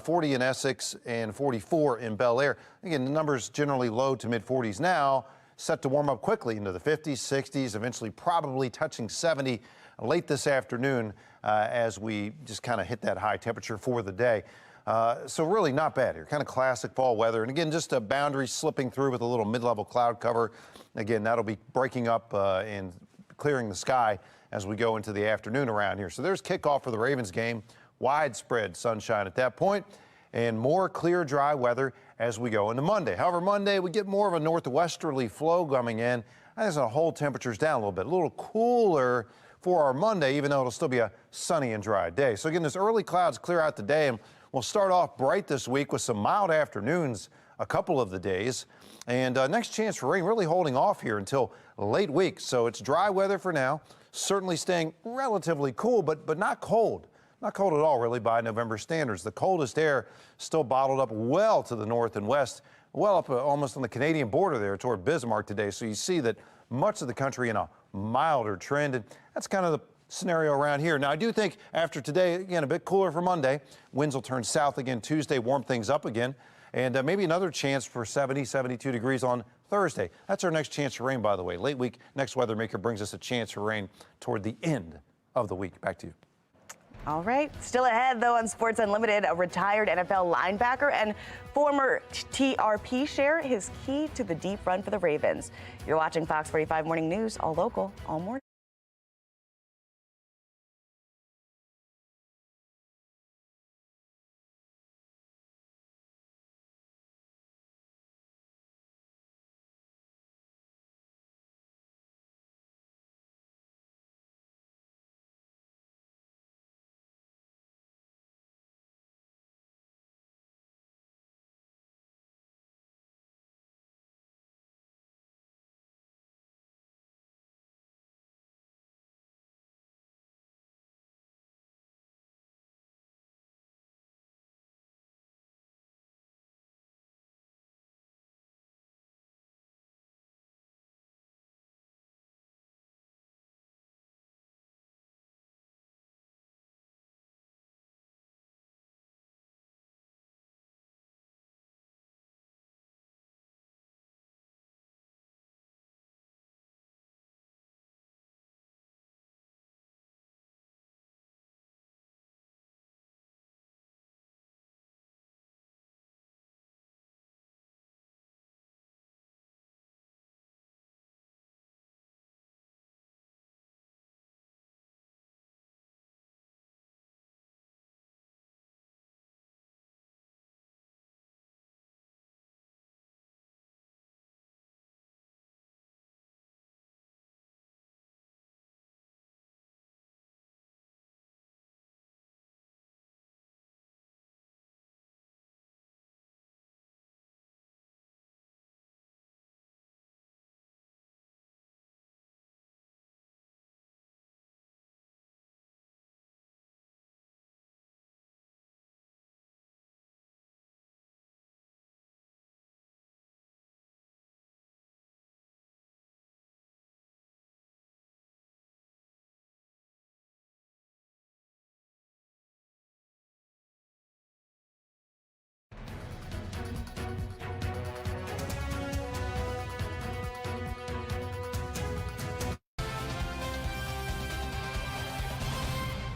40 in Essex and 44 in Bel Air. Again, the numbers generally low to mid 40s now, set to warm up quickly into the 50s, 60s, eventually probably touching 70 late this afternoon as we just kind of hit that high temperature for the day. So really not bad here. Kind of classic fall weather. And again, just a boundary slipping through with a little mid-level cloud cover. Again, that'll be breaking up and clearing the sky as we go into the afternoon around here. So there's kickoff for the Ravens game. Widespread sunshine at that point, and more clear, dry weather as we go into Monday. However, Monday we get more of a northwesterly flow coming in. That's going to hold temperatures down a little bit. A little cooler for our Monday, even though it'll still be a sunny and dry day. So again, those early clouds clear out the day, and we'll start off bright this week with some mild afternoons a couple of the days. And next chance for rain really holding off here until late week. So it's dry weather for now, certainly staying relatively cool, but not cold. Not cold at all, really, by November standards. The coldest air still bottled up well to the north and west, well up almost on the Canadian border there toward Bismarck today. So you see that much of the country in a milder trend, and that's kind of the scenario around here. Now, I do think after today, again, a bit cooler for Monday. Winds will turn south again Tuesday, warm things up again, and maybe another chance for 70, 72 degrees on Thursday. That's our next chance for rain, by the way. Late week, next weather maker brings us a chance for rain toward the end of the week. Back to you. All right. Still ahead, though, on Sports Unlimited, a retired NFL linebacker and former TRP share his key to the deep run for the Ravens. You're watching Fox 45 Morning News, all local, all morning.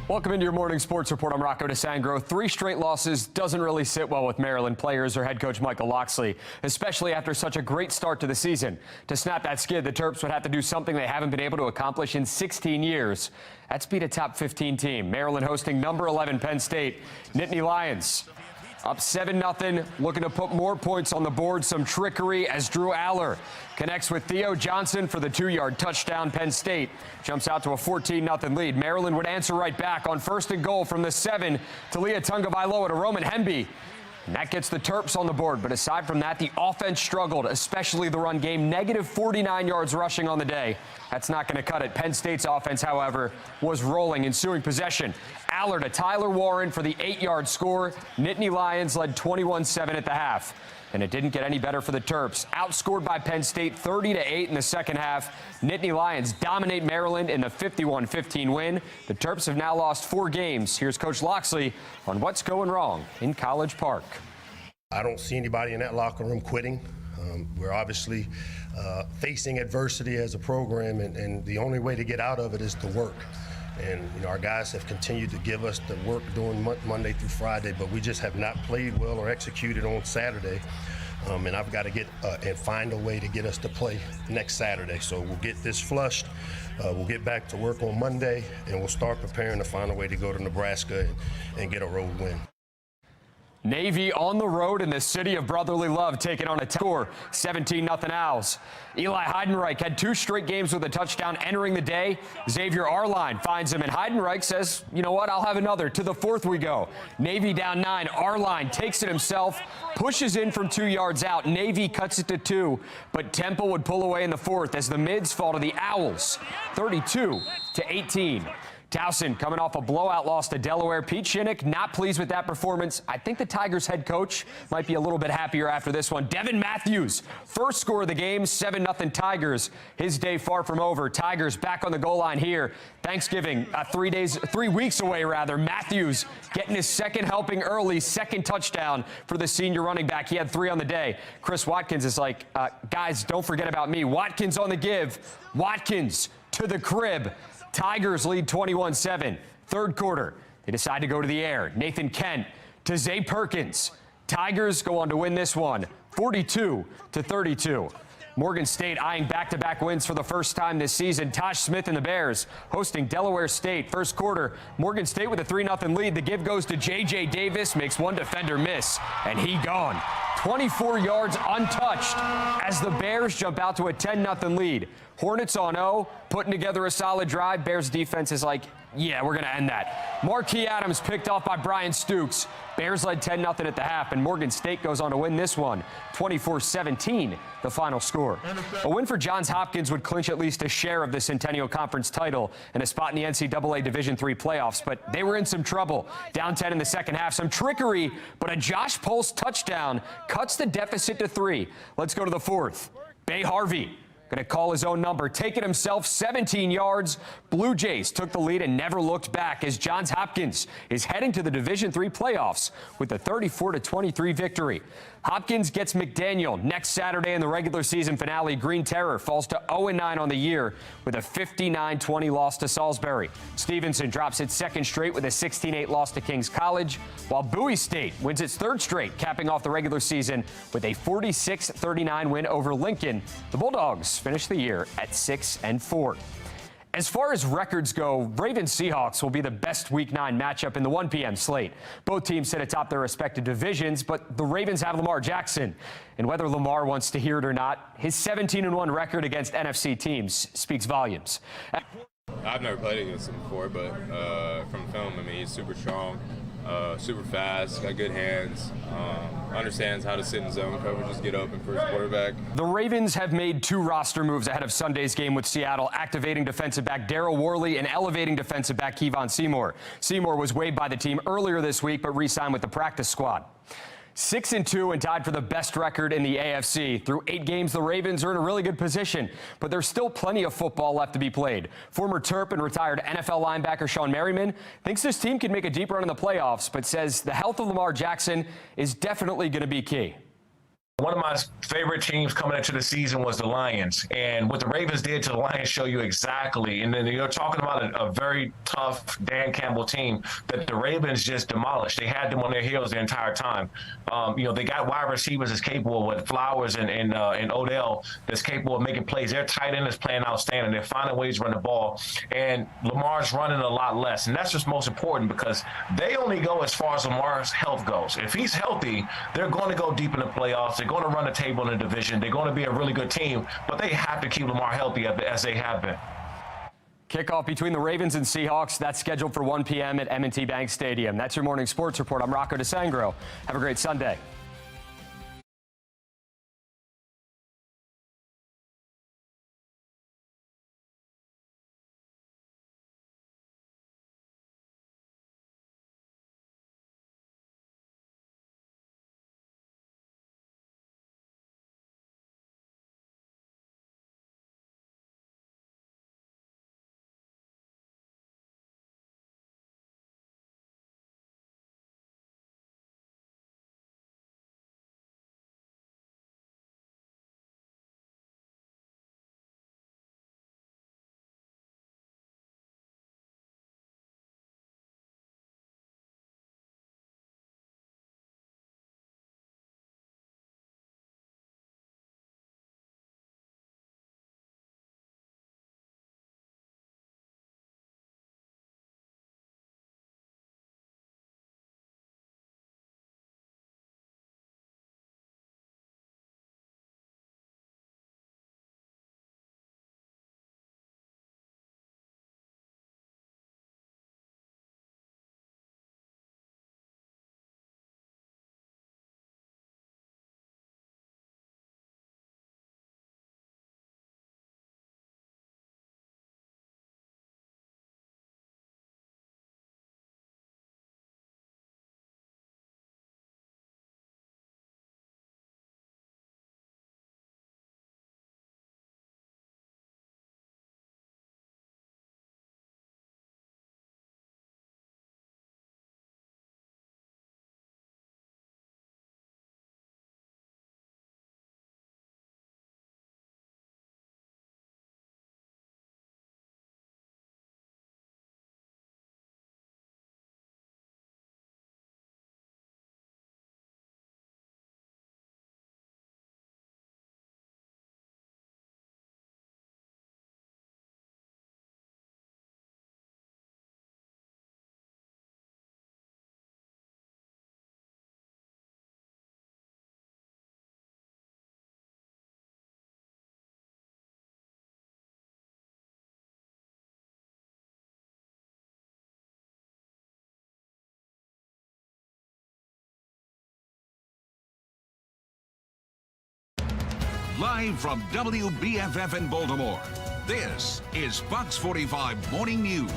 Welcome into your morning sports report. I'm Rocco DeSangro. 3 straight losses doesn't really sit well with Maryland players or head coach Michael Locksley, especially after such a great start to the season. To snap that skid, the Terps would have to do something they haven't been able to accomplish in 16 years. That's beat a top 15 team. Maryland hosting number 11 Penn State. Nittany Lions up 7-0, looking to put more points on the board. Some trickery as Drew Aller connects with Theo Johnson for the 2-yard touchdown. Penn State jumps out to a 14-0 lead. Maryland would answer right back on 1st and goal from the 7. Talia Tungavailoa to Roman Hemby. And that gets the Terps on the board. But aside from that, the offense struggled, especially the run game. Negative 49 yards rushing on the day. That's not going to cut it. Penn State's offense, however, was rolling. Ensuing possession, Aller to Tyler Warren for the 8-yard score. Nittany Lions led 21-7 at the half. And it didn't get any better for the Terps. Outscored by Penn State 30-8 in the second half. Nittany Lions dominate Maryland in the 51-15 win. The Terps have now lost 4 games. Here's Coach Locksley on what's going wrong in College Park. I don't see anybody in that locker room quitting. We're obviously facing adversity as a program, and the only way to get out of it is to work. And, our guys have continued to give us the work doing Monday through Friday, but we just have not played well or executed on Saturday. And I've got to get and find a way to get us to play next Saturday. So we'll get this flushed. We'll get back to work on Monday, and we'll start preparing to find a way to go to Nebraska and get a road win. Navy on the road in the city of brotherly love, taking on a score, 17-0 Owls. Eli Heidenreich had 2 straight games with a touchdown entering the day. Xavier Arline finds him, and Heidenreich says, you know what, I'll have another. To the 4th we go. Navy down 9. Arline takes it himself, pushes in from 2 yards out. Navy cuts it to 2, but Temple would pull away in the 4th as the Mids fall to the Owls, 32-18. Towson coming off a blowout loss to Delaware. Pete Shinnick not pleased with that performance. I think the Tigers head coach might be a little bit happier after this one. Devin Matthews, first score of the game, 7-0 Tigers. His day far from over. Tigers back on the goal line here. Thanksgiving, 3 weeks away rather. Matthews getting his second helping early, second touchdown for the senior running back. He had 3 on the day. Chris Watkins is like, guys, don't forget about me. Watkins on the give. Watkins to the crib. Tigers lead 21-7. Third quarter, they decide to go to the air. Nathan Kent to Zay Perkins. Tigers go on to win this one, 42-32. Morgan State eyeing back-to-back wins for the first time this season. Tosh Smith and the Bears hosting Delaware State. First quarter, Morgan State with a 3-0 lead. The give goes to J.J. Davis, makes one defender miss, and he gone. 24 yards untouched as the Bears jump out to a 10-0 lead. Hornets on 0, putting together a solid drive. Bears defense is like, yeah, we're going to end that. Marquis Adams picked off by Brian Stukes. Bears led 10-0 at the half, and Morgan State goes on to win this one, 24-17, the final score. A win for Johns Hopkins would clinch at least a share of the Centennial Conference title and a spot in the NCAA Division III playoffs, but they were in some trouble. Down 10 in the second half, some trickery, but a Josh Pulse touchdown cuts the deficit to 3. Let's go to the 4th. Bay Harvey going to call his own number, take it himself, 17 yards. Blue Jays took the lead and never looked back as Johns Hopkins is heading to the Division III playoffs with a 34-23 victory. Hopkins gets McDaniel next Saturday in the regular season finale. Green Terror falls to 0-9 on the year with a 59-20 loss to Salisbury. Stevenson drops its second straight with a 16-8 loss to Kings College, while Bowie State wins its third straight, capping off the regular season with a 46-39 win over Lincoln. The Bulldogs finish the year at 6-4. As far as records go, Ravens Seahawks will be the best Week 9 matchup in the 1 p.m. slate. Both teams sit atop their respective divisions, but the Ravens have Lamar Jackson. And whether Lamar wants to hear it or not, his 17-1 record against NFC teams speaks volumes. I've never played against him before, but from film, I mean, he's super strong, super fast, got good hands, understands how to sit in zone coverage, just get open for his quarterback. The Ravens have made 2 roster moves ahead of Sunday's game with Seattle, activating defensive back Darryl Worley and elevating defensive back Kevon Seymour. Seymour was waived by the team earlier this week, but re-signed with the practice squad. 6-2 and tied for the best record in the AFC. Through 8 games, the Ravens are in a really good position, but there's still plenty of football left to be played. Former Terp and retired NFL linebacker Sean Merriman thinks this team can make a deep run in the playoffs, but says the health of Lamar Jackson is definitely going to be key. One of my favorite teams coming into the season was the Lions. And what the Ravens did to the Lions show you exactly. And then you're talking about a very tough Dan Campbell team that the Ravens just demolished. They had them on their heels the entire time. They got wide receivers that's capable with Flowers and Odell that's capable of making plays. Their tight end is playing outstanding. They're finding ways to run the ball. And Lamar's running a lot less. And that's just most important because they only go as far as Lamar's health goes. If he's healthy, they're going to go deep in the playoffs. They're going to run the table in the division. They're going to be a really good team, but they have to keep Lamar healthy as they have been. Kickoff between the Ravens and Seahawks, that's scheduled for 1 p.m. at M&T Bank Stadium. That's your morning sports report. I'm Rocco DeSangro. Have a great Sunday. Live from WBFF in Baltimore, this is Fox 45 Morning News.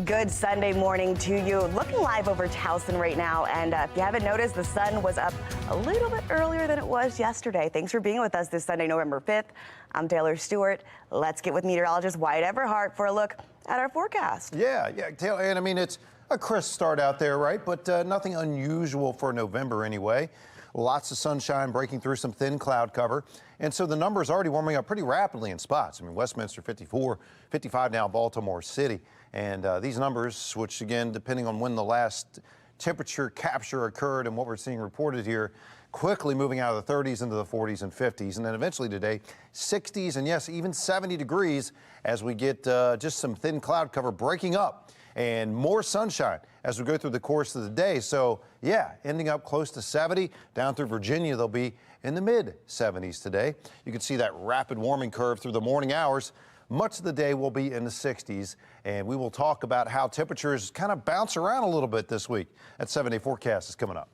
Good Sunday morning to you. Looking live over Towson right now, and if you haven't noticed, the sun was up a little bit earlier than it was yesterday. Thanks for being with us this Sunday, November 5th. I'm Taylor Stewart. Let's get with meteorologist Wyatt Everhart for a look at our forecast. Yeah, Taylor, and I mean, it's a crisp start out there, right? But nothing unusual for November anyway. Lots of sunshine breaking through some thin cloud cover. And so the numbers already warming up pretty rapidly in spots. I mean, Westminster 54, 55 now, Baltimore City. And these numbers, which again, depending on when the last temperature capture occurred and what we're seeing reported here, quickly moving out of the 30s into the 40s and 50s. And then eventually today, 60s and yes, even 70 degrees as we get just some thin cloud cover breaking up and more sunshine as we go through the course of the day. So yeah, ending up close to 70. Down through Virginia, they'll be in the mid 70s today. You can see that rapid warming curve through the morning hours. Much of the day will be in the 60s, and we will talk about how temperatures kind of bounce around a little bit this week. That 7-day forecast is coming up.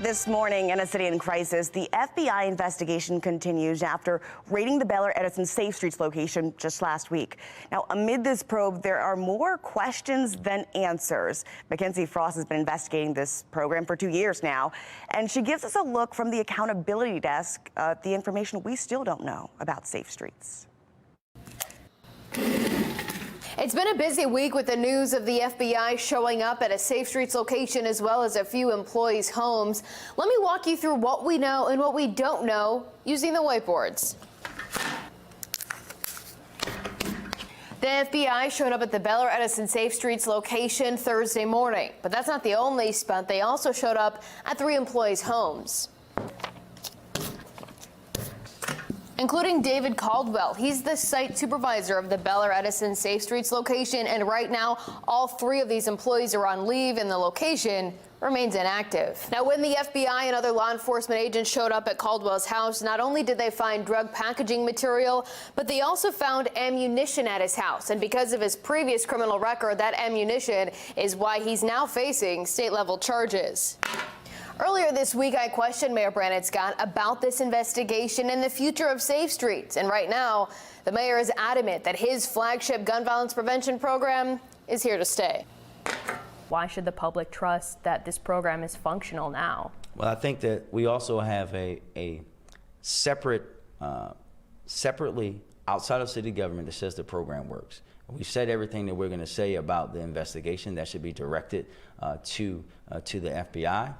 This morning in a city in crisis, the FBI investigation continues after raiding the Bel Air Edison Safe Streets location just last week. Now, amid this probe, there are more questions than answers. Mackenzie Frost has been investigating this program for 2 years now, and she gives us a look from the accountability desk at the information we still don't know about Safe Streets. It's been a busy week with the news of the FBI showing up at a Safe Streets location as well as a few employees' homes. Let me walk you through what we know and what we don't know using the whiteboards. The FBI showed up at the Bel Air Edison Safe Streets location Thursday morning, but that's not the only stunt. They also showed up at 3 employees' homes, including David Caldwell. He's the site supervisor of the Bel Air Edison Safe Streets location, and right now, all 3 of these employees are on leave, and the location remains inactive. Now, when the FBI and other law enforcement agents showed up at Caldwell's house, not only did they find drug packaging material, but they also found ammunition at his house. And because of his previous criminal record, that ammunition is why he's now facing state-level charges. Earlier this week, I questioned Mayor Brandon Scott about this investigation and the future of Safe Streets. And right now, the mayor is adamant that his flagship gun violence prevention program is here to stay. Why should the public trust that this program is functional now? Well, I think that we also have a separately outside of city government that says the program works. We've said everything that we're going to say about the investigation that should be directed to the FBI.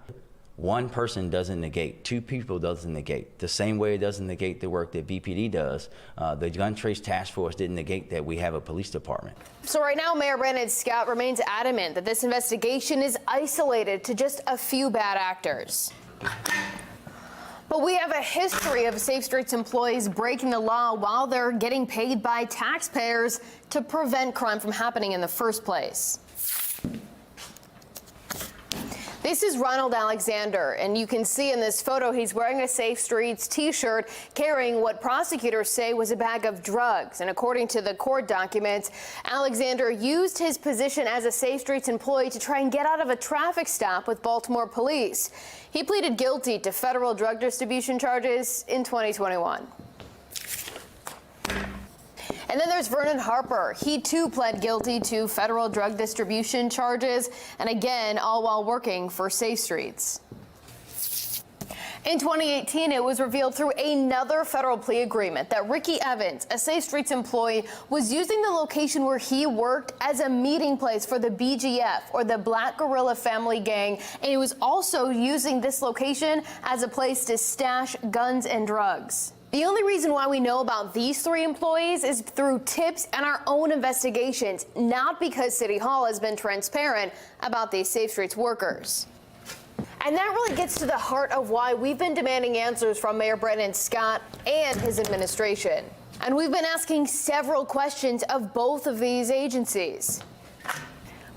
One person doesn't negate, 2 people doesn't negate. The same way it doesn't negate the work that BPD does. The Gun Trace Task Force didn't negate that we have a police department. So right now, Mayor Brandon Scott remains adamant that this investigation is isolated to just a few bad actors. But we have a history of Safe Streets employees breaking the law while they're getting paid by taxpayers to prevent crime from happening in the first place. This is Ronald Alexander, and you can see in this photo he's wearing a Safe Streets t-shirt carrying what prosecutors say was a bag of drugs. And according to the court documents, Alexander used his position as a Safe Streets employee to try and get out of a traffic stop with Baltimore police. He pleaded guilty to federal drug distribution charges in 2021. And then there's Vernon Harper. He too pled guilty to federal drug distribution charges, and again, all while working for Safe Streets. In 2018, it was revealed through another federal plea agreement that Ricky Evans, a Safe Streets employee, was using the location where he worked as a meeting place for the BGF, or the Black Guerrilla Family Gang, and he was also using this location as a place to stash guns and drugs. The only reason why we know about these 3 employees is through tips and our own investigations, not because City Hall has been transparent about these Safe Streets workers. And that really gets to the heart of why we've been demanding answers from Mayor Brandon Scott and his administration. And we've been asking several questions of both of these agencies.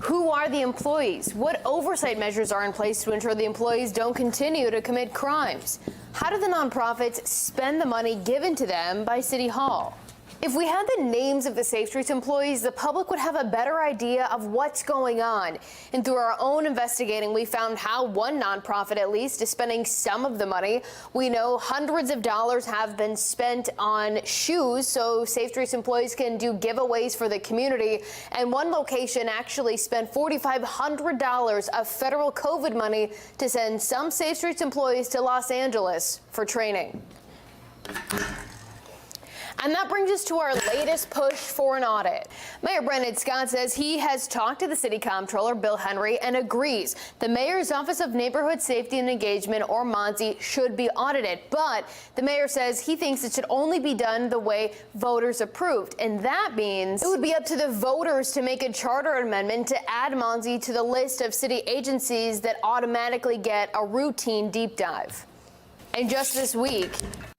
Who are the employees? What oversight measures are in place to ensure the employees don't continue to commit crimes? How do the nonprofits spend the money given to them by City Hall? If we had the names of the Safe Streets employees, the public would have a better idea of what's going on. And through our own investigating, we found how one nonprofit, at least, is spending some of the money. We know hundreds of dollars have been spent on shoes so Safe Streets employees can do giveaways for the community. And one location actually spent $4,500 of federal COVID money to send some Safe Streets employees to Los Angeles for training. And that brings us to our latest push for an audit. Mayor Brandon Scott says he has talked to the city comptroller, Bill Henry, and agrees the mayor's Office of Neighborhood Safety and Engagement, or MONSE, should be audited. But the mayor says he thinks it should only be done the way voters approved. And that means it would be up to the voters to make a charter amendment to add MONSE to the list of city agencies that automatically get a routine deep dive. And just this week,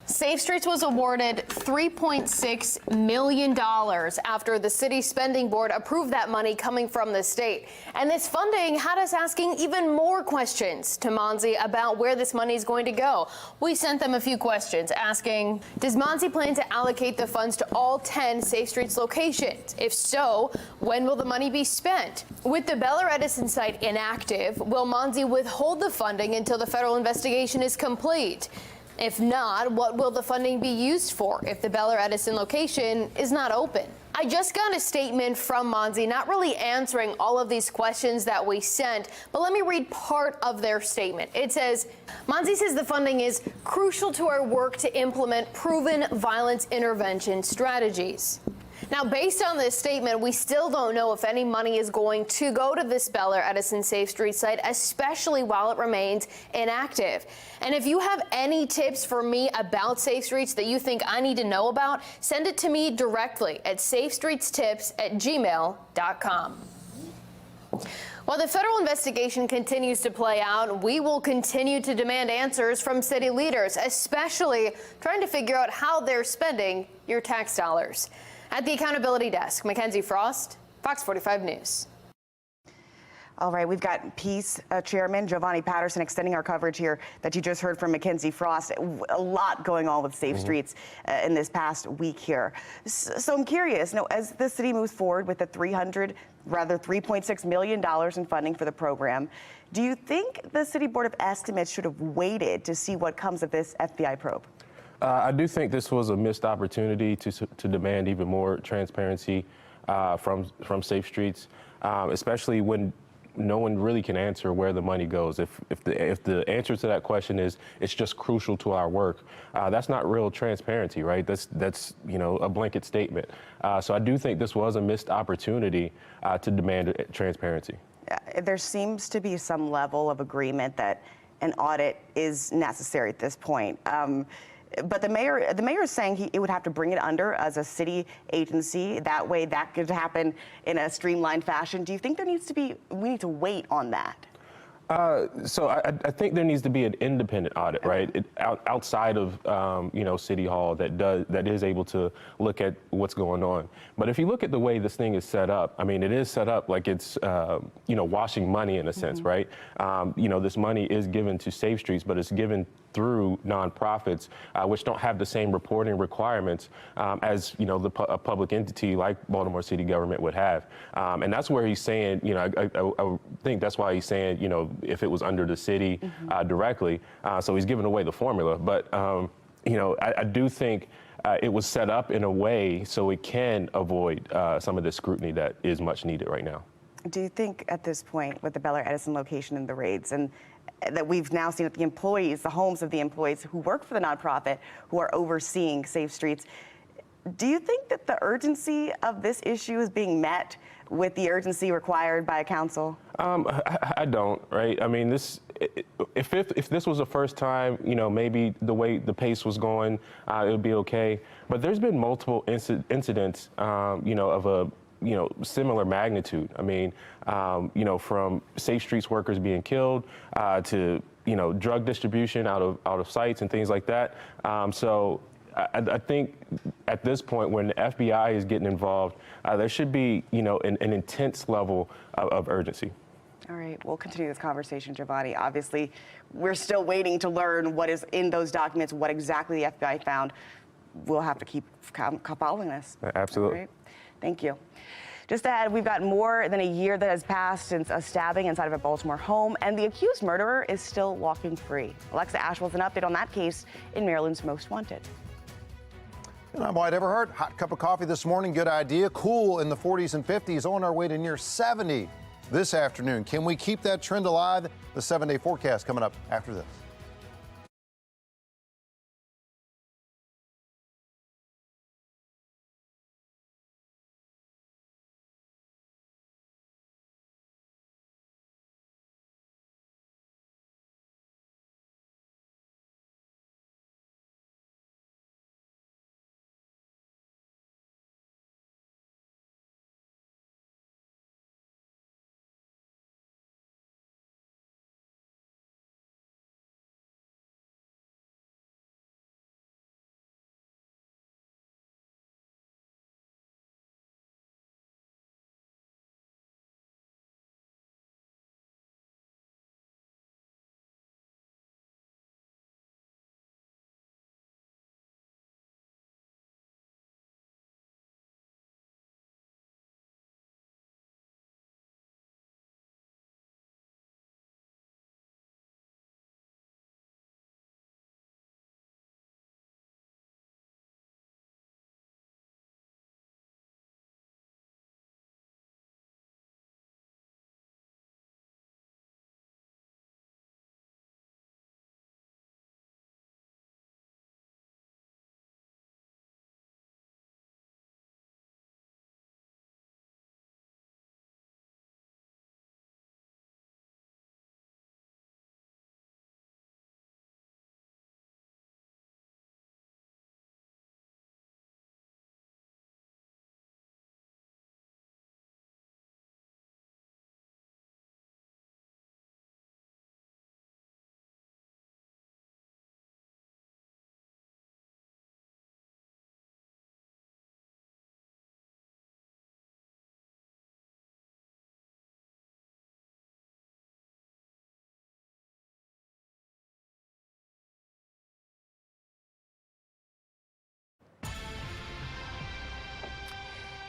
Safe Streets was awarded $3.6 million after the city spending board approved that money coming from the state. And this funding had us asking even more questions to MONSE about where this money is going to go. We sent them a few questions asking, does MONSE plan to allocate the funds to all 10 Safe Streets locations? If so, when will the money be spent? With the Bel Air Edison site inactive, will MONSE withhold the funding until the federal investigation is complete? If not, what will the funding be used for if the Bel Air Edison location is not open? I just got a statement from MONSE, not really answering all of these questions that we sent, but let me read part of their statement. It says, MONSE says the funding is crucial to our work to implement proven violence intervention strategies. Now, based on this statement, we still don't know if any money is going to go to this Bel Air Edison Safe Street site, especially while it remains inactive. And if you have any tips for me about Safe Streets that you think I need to know about, send it to me directly at safestreetstips@gmail.com. While the federal investigation continues to play out, we will continue to demand answers from city leaders, especially trying to figure out how they're spending your tax dollars. At the Accountability Desk, Mackenzie Frost, Fox 45 News. All right, we've got Peace Chairman Giovanni Patterson extending our coverage here that you just heard from Mackenzie Frost. A lot going on with Safe Streets in this past week here. So I'm curious, as the city moves forward with the $3.6 million in funding for the program, do you think the City Board of Estimates should have waited to see what comes of this FBI probe? I do think this was a missed opportunity to demand even more transparency from Safe Streets, especially when no one really can answer where the money goes. If the answer to that question is it's just crucial to our work, that's not real transparency, right? That's a blanket statement. So I do think this was a missed opportunity to demand transparency. There seems to be some level of agreement that an audit is necessary at this point. But the mayor is saying it would have to bring it under as a city agency. That way, that could happen in a streamlined fashion. Do you think we need to wait on that? So I think there needs to be an independent audit, right? Outside of City Hall that is able to look at what's going on. But if you look at the way this thing is set up, I mean, it is set up like it's washing money in a sense, right? This money is given to Safe Streets, but it's given through nonprofits, which don't have the same reporting requirements as a public entity like Baltimore City government would have. And that's where he's saying, I think that's why he's saying, if it was under the city directly. So he's giving away the formula. But, I do think it was set up in a way so it can avoid some of the scrutiny that is much needed right now. Do you think at this point with the Bel Air Edison location and the raids and that we've now seen with the employees, the homes of the employees who work for the nonprofit who are overseeing Safe Streets, do you think that the urgency of this issue is being met with the urgency required by a council? I don't, right? I mean, if this was the first time, maybe the way the pace was going, it would be okay. But there's been multiple incidents, of a similar magnitude. I mean, from Safe Streets workers being killed to drug distribution out of sites and things like that. So I think at this point, when the FBI is getting involved, there should be an intense level of urgency. All right, we'll continue this conversation, Giovanni. Obviously, we're still waiting to learn what is in those documents, what exactly the FBI found. we'll have to keep following this. Absolutely. Right? Thank you. Just ahead, we've got more than a year that has passed since a stabbing inside of a Baltimore home, and the accused murderer is still walking free. Alexa Ashwell with an update on that case in Maryland's Most Wanted. And I'm Wyatt Everhart. Hot cup of coffee this morning. Good idea. Cool in the 40s and 50s, on our way to near 70 this afternoon. Can we keep that trend alive? The 7-day forecast coming up after this.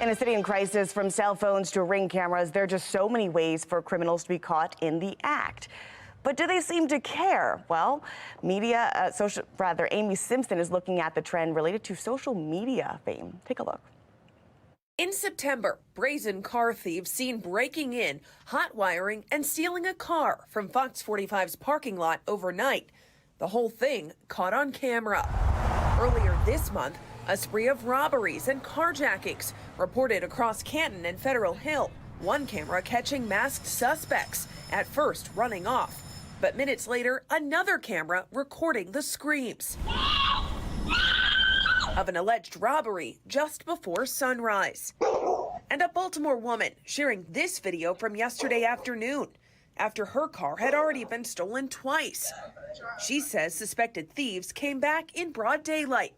In a city in crisis, from cell phones to ring cameras, there are just so many ways for criminals to be caught in the act. But do they seem to care? Well, Amy Simpson is looking at the trend related to social media fame. Take a look. In September, brazen car thieves seen breaking in, hot wiring, and stealing a car from FOX45's parking lot overnight. The whole thing caught on camera. Earlier this month, a spree of robberies and carjackings reported across Canton and Federal Hill. One camera catching masked suspects, at first running off. But minutes later, another camera recording the screams of an alleged robbery just before sunrise. And a Baltimore woman sharing this video from yesterday afternoon after her car had already been stolen twice. She says suspected thieves came back in broad daylight,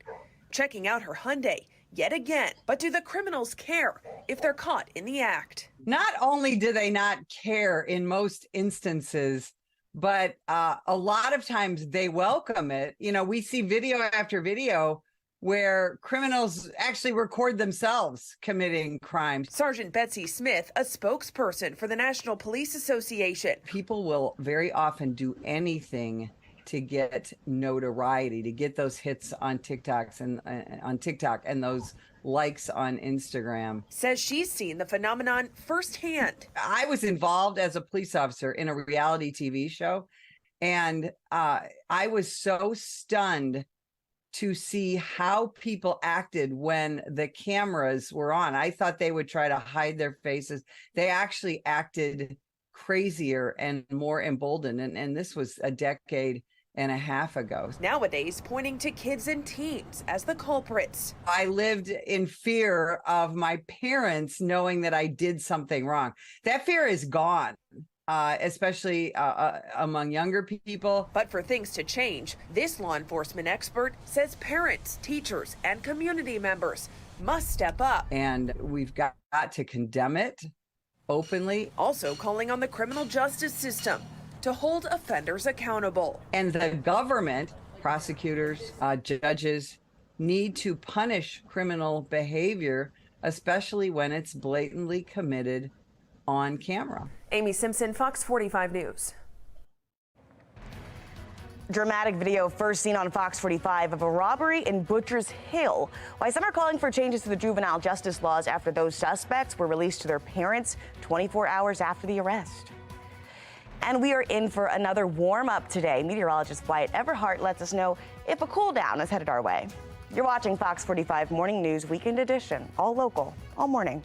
checking out her Hyundai yet again. But do the criminals care if they're caught in the act? Not only do they not care in most instances, but a lot of times they welcome it. You know, we see video after video where criminals actually record themselves committing crimes. Sergeant Betsy Smith, a spokesperson for the National Police Association. People will very often do anything to get notoriety, to get those hits on TikTok and those likes on Instagram. Says she's seen the phenomenon firsthand. I was involved as a police officer in a reality TV show, and I was so stunned to see how people acted when the cameras were on. I thought they would try to hide their faces. They actually acted crazier and more emboldened. And this was a decade and a half ago. Nowadays, pointing to kids and teens as the culprits. I lived in fear of my parents knowing that I did something wrong. That fear is gone. Especially among younger people. But for things to change, this law enforcement expert says parents, teachers, and community members must step up. And we've got to condemn it openly. Also calling on the criminal justice system to hold offenders accountable. And the government, prosecutors, judges, need to punish criminal behavior, especially when it's blatantly committed on camera. Amy Simpson, Fox 45 News. Dramatic video first seen on Fox 45 of a robbery in Butcher's Hill. Why some are calling for changes to the juvenile justice laws after those suspects were released to their parents 24 hours after the arrest. And we are in for another warm-up today. Meteorologist Wyatt Everhart lets us know if a cool down is headed our way. You're watching Fox 45 Morning News Weekend Edition, all local, all morning.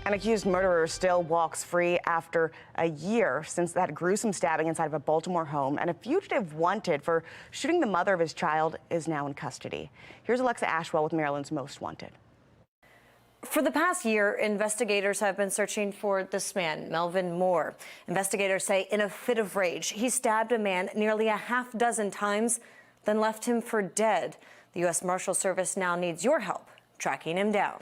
An accused murderer still walks free after a year since that gruesome stabbing inside of a Baltimore home, and a fugitive wanted for shooting the mother of his child is now in custody. Here's Alexa Ashwell with Maryland's Most Wanted. For the past year, investigators have been searching for this man, Melvin Moore. Investigators say in a fit of rage, he stabbed a man nearly a half dozen times, then left him for dead. The U.S. Marshal Service now needs your help tracking him down.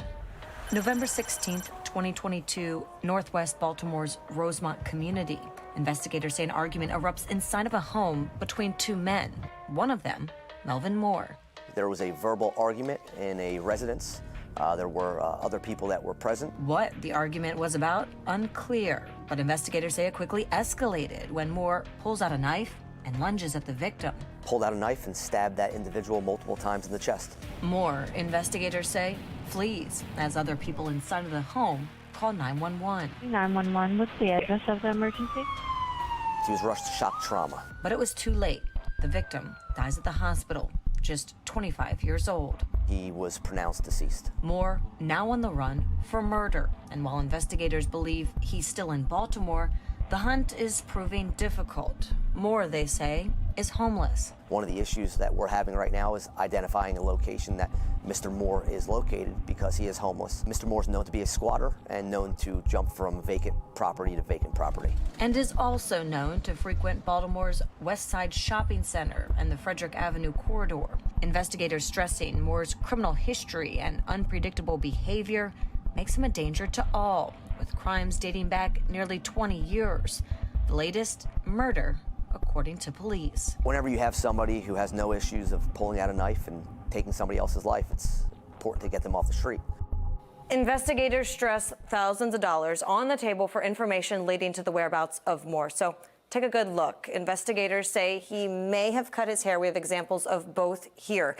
November 16th, 2022, Northwest Baltimore's Rosemont community. Investigators say an argument erupts inside of a home between two men. One of them, Melvin Moore. There was a verbal argument in a residence. There were other people that were present. What the argument was about, unclear, but investigators say it quickly escalated when Moore pulls out a knife and lunges at the victim. Pulled out a knife and stabbed that individual multiple times in the chest. Moore, investigators say, flees as other people inside of the home call 911. 911, what's the address of the emergency? He was rushed to shock trauma. But it was too late. The victim dies at the hospital, just 25 years old. He was pronounced deceased. Moore now on the run for murder. And while investigators believe he's still in Baltimore, the hunt is proving difficult. Moore, they say, is homeless. One of the issues that we're having right now is identifying a location that Mr. Moore is located because he is homeless. Mr. Moore is known to be a squatter and known to jump from vacant property to vacant property. And is also known to frequent Baltimore's West Side Shopping Center and the Frederick Avenue corridor. Investigators stressing Moore's criminal history and unpredictable behavior makes him a danger to all, with crimes dating back nearly 20 years. The latest, murder, according to police. Whenever you have somebody who has no issues of pulling out a knife and taking somebody else's life, it's important to get them off the street. Investigators stress thousands of dollars on the table for information leading to the whereabouts of Moore. So take a good look. Investigators say he may have cut his hair. We have examples of both here.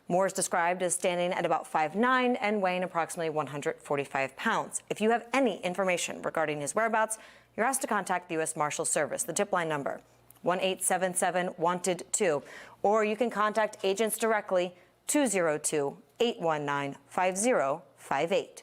Moore is described as standing at about 5'9" and weighing approximately 145 pounds. If you have any information regarding his whereabouts, you're asked to contact the U.S. Marshals Service. The tip line number, 1-877-WANTED-2, or you can contact agents directly, 202-819-5058.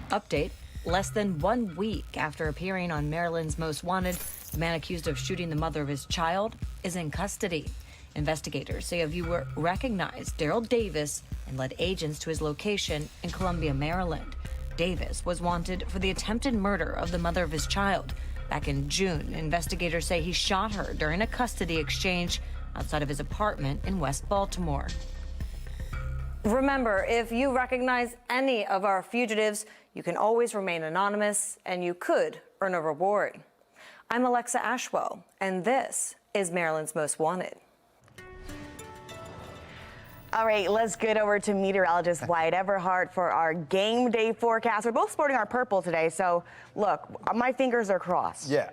Update. Less than 1 week after appearing on Maryland's Most Wanted, the man accused of shooting the mother of his child is in custody. Investigators say a viewer recognized Daryl Davis and led agents to his location in Columbia, Maryland. Davis was wanted for the attempted murder of the mother of his child. Back in June, investigators say he shot her during a custody exchange outside of his apartment in West Baltimore. Remember, if you recognize any of our fugitives, you can always remain anonymous and you could earn a reward. I'm Alexa Ashwell, and this is Maryland's Most Wanted. All right, let's get over to meteorologist Wyatt Everhart for our game day forecast. We're both sporting our purple today, so look, my fingers are crossed. Yeah,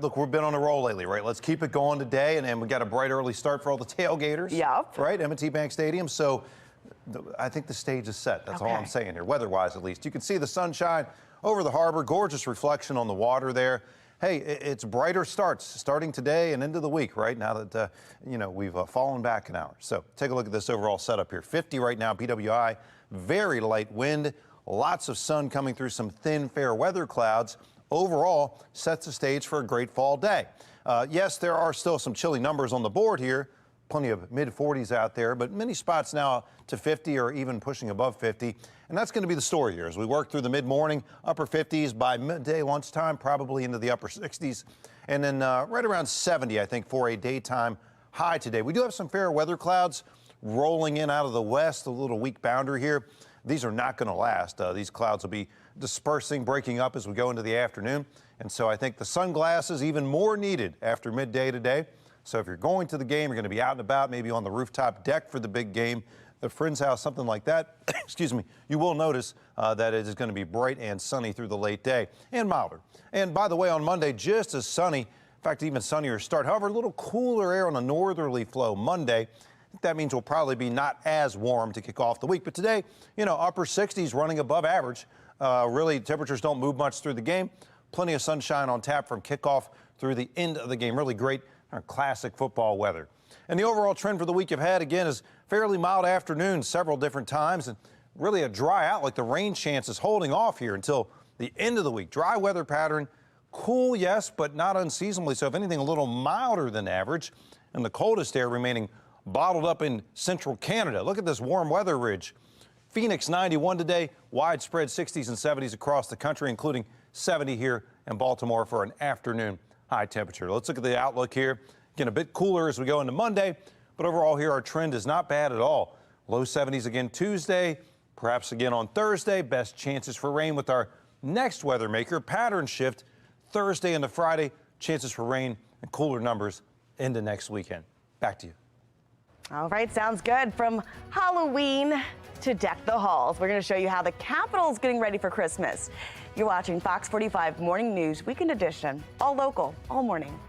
look, we've been on a roll lately, right? Let's keep it going today, and we got a bright early start for all the tailgaters. Yep. Right, M&T Bank Stadium. So I think the stage is set. That's all I'm saying here, weather-wise at least. You can see the sunshine over the harbor, gorgeous reflection on the water there. Hey, it's brighter starts starting today and into the week, right? Now that, we've fallen back an hour. So take a look at this overall setup here. 50 right now, PWI, very light wind, lots of sun coming through some thin, fair weather clouds. Overall, sets the stage for a great fall day. Yes, there are still some chilly numbers on the board here. Plenty of mid-40s out there, but many spots now to 50 or even pushing above 50. And that's going to be the story here as we work through the mid-morning, upper 50s by midday lunchtime, probably into the upper 60s. And then right around 70, I think, for a daytime high today. We do have some fair weather clouds rolling in out of the west, a little weak boundary here. These are not going to last. These clouds will be dispersing, breaking up as we go into the afternoon. And so I think the sunglasses even more needed after midday today. So if you're going to the game, you're going to be out and about, maybe on the rooftop deck for the big game, a friend's house, something like that, excuse me, you will notice that it is going to be bright and sunny through the late day and milder. And by the way, on Monday, just as sunny, in fact, even sunnier start. However, a little cooler air on a northerly flow Monday. I think that means we'll probably be not as warm to kick off the week. But today, upper 60s running above average. Really, temperatures don't move much through the game. Plenty of sunshine on tap from kickoff through the end of the game. Really great classic football weather. And the overall trend for the week ahead, again, is fairly mild afternoons several different times and really a dry outlook. The rain chance is holding off here until the end of the week. Dry weather pattern, cool, yes, but not unseasonably so. If anything, a little milder than average. And the coldest air remaining bottled up in central Canada. Look at this warm weather ridge. Phoenix 91 today, widespread 60s and 70s across the country, including 70 here in Baltimore for an afternoon high temperature. Let's look at the outlook here. Again, a bit cooler as we go into Monday, but overall here our trend is not bad at all. Low 70s again Tuesday, perhaps again on Thursday. Best chances for rain with our next weather maker. Pattern shift Thursday into Friday. Chances for rain and cooler numbers into next weekend. Back to you. All right, sounds good. From Halloween to deck the halls, we're going to show you how the Capitol's getting ready for Christmas. You're watching Fox 45 Morning News Weekend Edition, all local, all morning.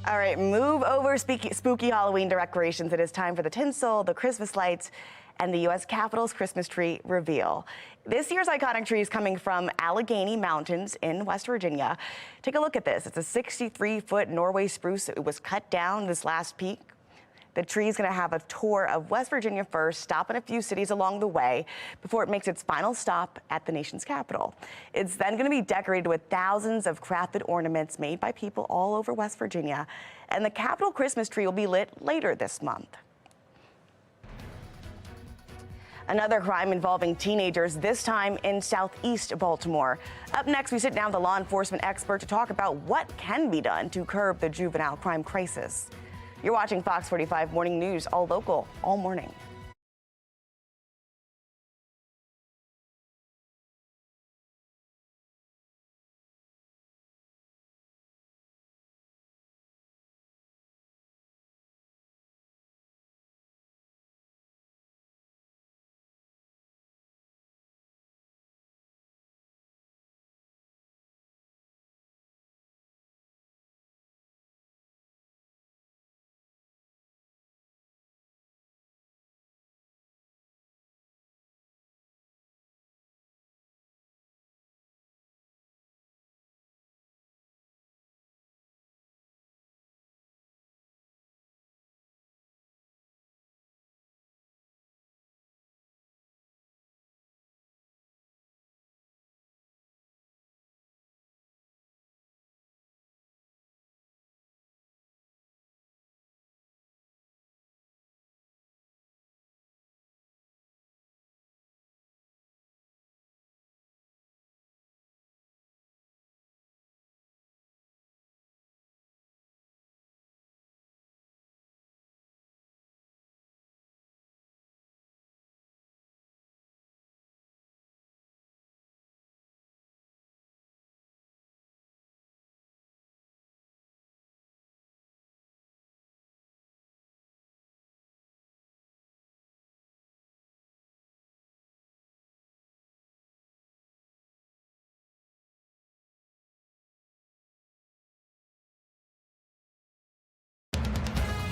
All right, move over spooky Halloween decorations. It is time for the tinsel, the Christmas lights, and the U.S. Capitol's Christmas tree reveal. This year's iconic tree is coming from Allegheny Mountains in West Virginia. Take a look at this. It's a 63-foot Norway spruce. It was cut down this last peak. The tree is going to have a tour of West Virginia first, stop in a few cities along the way before it makes its final stop at the nation's capital. It's then going to be decorated with thousands of crafted ornaments made by people all over West Virginia. And the Capitol Christmas tree will be lit later this month. Another crime involving teenagers, this time in southeast Baltimore. Up next, we sit down with a law enforcement expert to talk about what can be done to curb the juvenile crime crisis. You're watching Fox 45 Morning News, all local, all morning.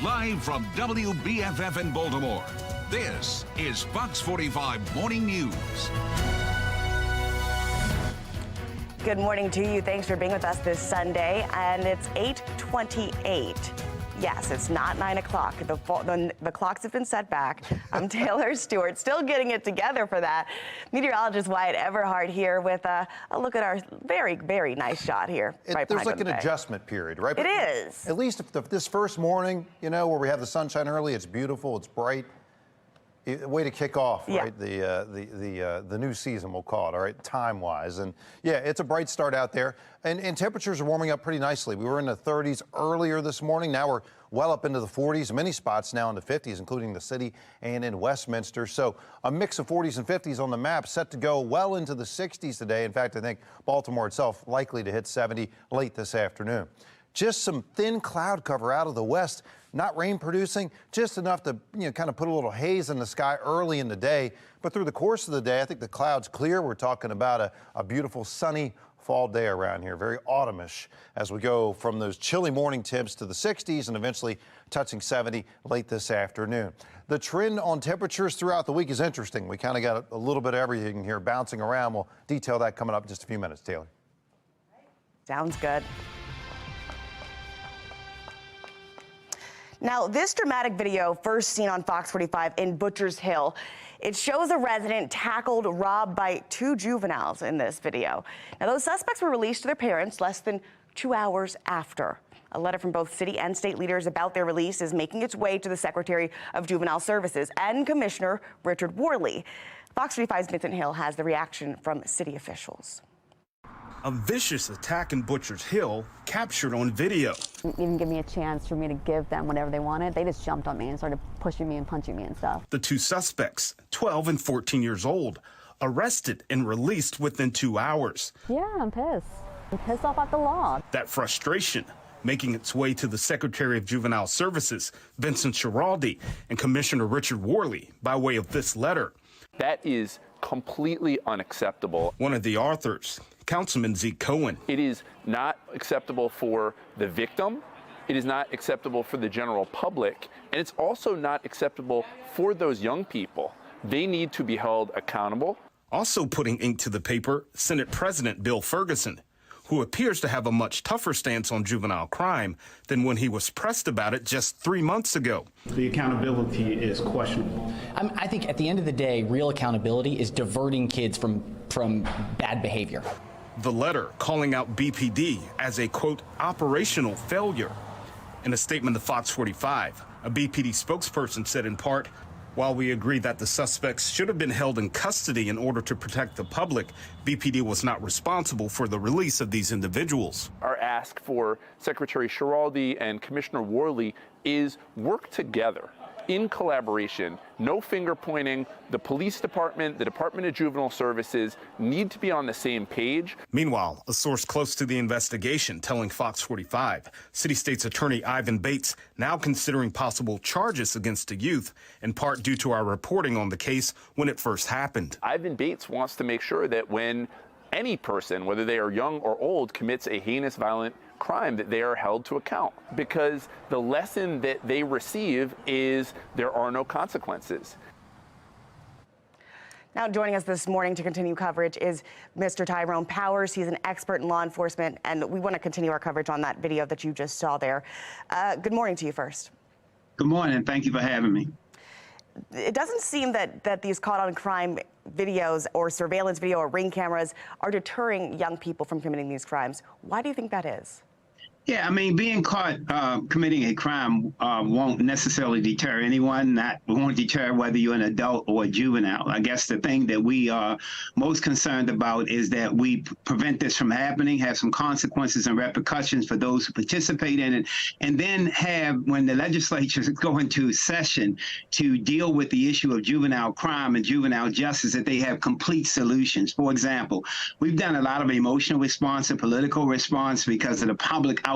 Live from WBFF in Baltimore, this is Fox 45 Morning News. Good morning to you. Thanks for being with us this Sunday. And it's 8:28. Yes, it's not 9 o'clock. The clocks have been set back. I'm Taylor Stewart, still getting it together for that. Meteorologist Wyatt Everhart here with a look at our very, very nice shot here. There's like an adjustment period, right? It is. At least if this first morning, you know, where we have the sunshine early, it's beautiful, it's bright. Way to kick off, right? The new season, we'll call it, all right, time-wise. And yeah, it's a bright start out there. And temperatures are warming up pretty nicely. We were in the 30s earlier this morning. Now we're well up into the 40s. Many spots now in the 50s, including the city and in Westminster. So a mix of 40s and 50s on the map, set to go well into the 60s today. In fact, I think Baltimore itself likely to hit 70 late this afternoon. Just some thin cloud cover out of the west. Not rain producing, just enough to kind of put a little haze in the sky early in the day. But through the course of the day, I think the clouds clear. We're talking about a beautiful sunny fall day around here, very autumnish as we go from those chilly morning temps to the 60s and eventually touching 70 late this afternoon. The trend on temperatures throughout the week is interesting. We kind of got a little bit of everything here bouncing around. We'll detail that coming up in just a few minutes. Taylor. Sounds good. Now, this dramatic video, first seen on Fox 45 in Butcher's Hill, it shows a resident tackled, robbed by two juveniles in this video. Now, those suspects were released to their parents less than 2 hours after. A letter from both city and state leaders about their release is making its way to the Secretary of Juvenile Services and Commissioner Richard Worley. Fox 45's Vincent Hill has the reaction from city officials. A vicious attack in Butcher's Hill captured on video. Even give me a chance for me to give them whatever they wanted. They just jumped on me and started pushing me and punching me and stuff. The two suspects, 12 and 14 years old, arrested and released within 2 hours. Yeah, I'm pissed. I'm pissed off at the law. That frustration making its way to the Secretary of Juvenile Services, Vincent Schiraldi, and Commissioner Richard Worley by way of this letter. That is completely unacceptable. One of the authors, Councilman Zeke Cohen. It is not acceptable for the victim It is not acceptable for the general public, and it's also not acceptable for those young people. They need to be held accountable. Also putting ink to the paper, Senate President Bill Ferguson, who appears to have a much tougher stance on juvenile crime than when he was pressed about it just 3 months ago. The accountability is questionable. I think at the end of the day, real accountability is diverting kids from bad behavior. The letter calling out BPD as a, quote, operational failure. In a statement to Fox 45, a BPD spokesperson said in part, while we agree that the suspects should have been held in custody in order to protect the public, BPD was not responsible for the release of these individuals. Our ask for Secretary Schiraldi and Commissioner Worley is work together in collaboration, no finger pointing. The police department, the Department of Juvenile Services need to be on the same page. Meanwhile, a source close to the investigation telling Fox 45, City State's Attorney Ivan Bates now considering possible charges against the youth, in part due to our reporting on the case when it first happened. Ivan Bates wants to make sure that when any person, whether they are young or old, commits a heinous violent crime, that they are held to account, because the lesson that they receive is there are no consequences. Now joining us this morning to continue coverage is Mr. Tyrone Powers. He's an expert in law enforcement, and we want to continue our coverage on that video that you just saw there. Good morning to you first. Good morning. Thank you for having me. It doesn't seem that these caught on crime videos or surveillance video or ring cameras are deterring young people from committing these crimes. Why do you think that is? Yeah, I mean, being caught committing a crime won't necessarily deter anyone. That won't deter whether you're an adult or a juvenile. I guess the thing that we are most concerned about is that we prevent this from happening, have some consequences and repercussions for those who participate in it, and then have, when the legislatures go into session to deal with the issue of juvenile crime and juvenile justice, that they have complete solutions. For example, we've done a lot of emotional response and political response because of the public outcry.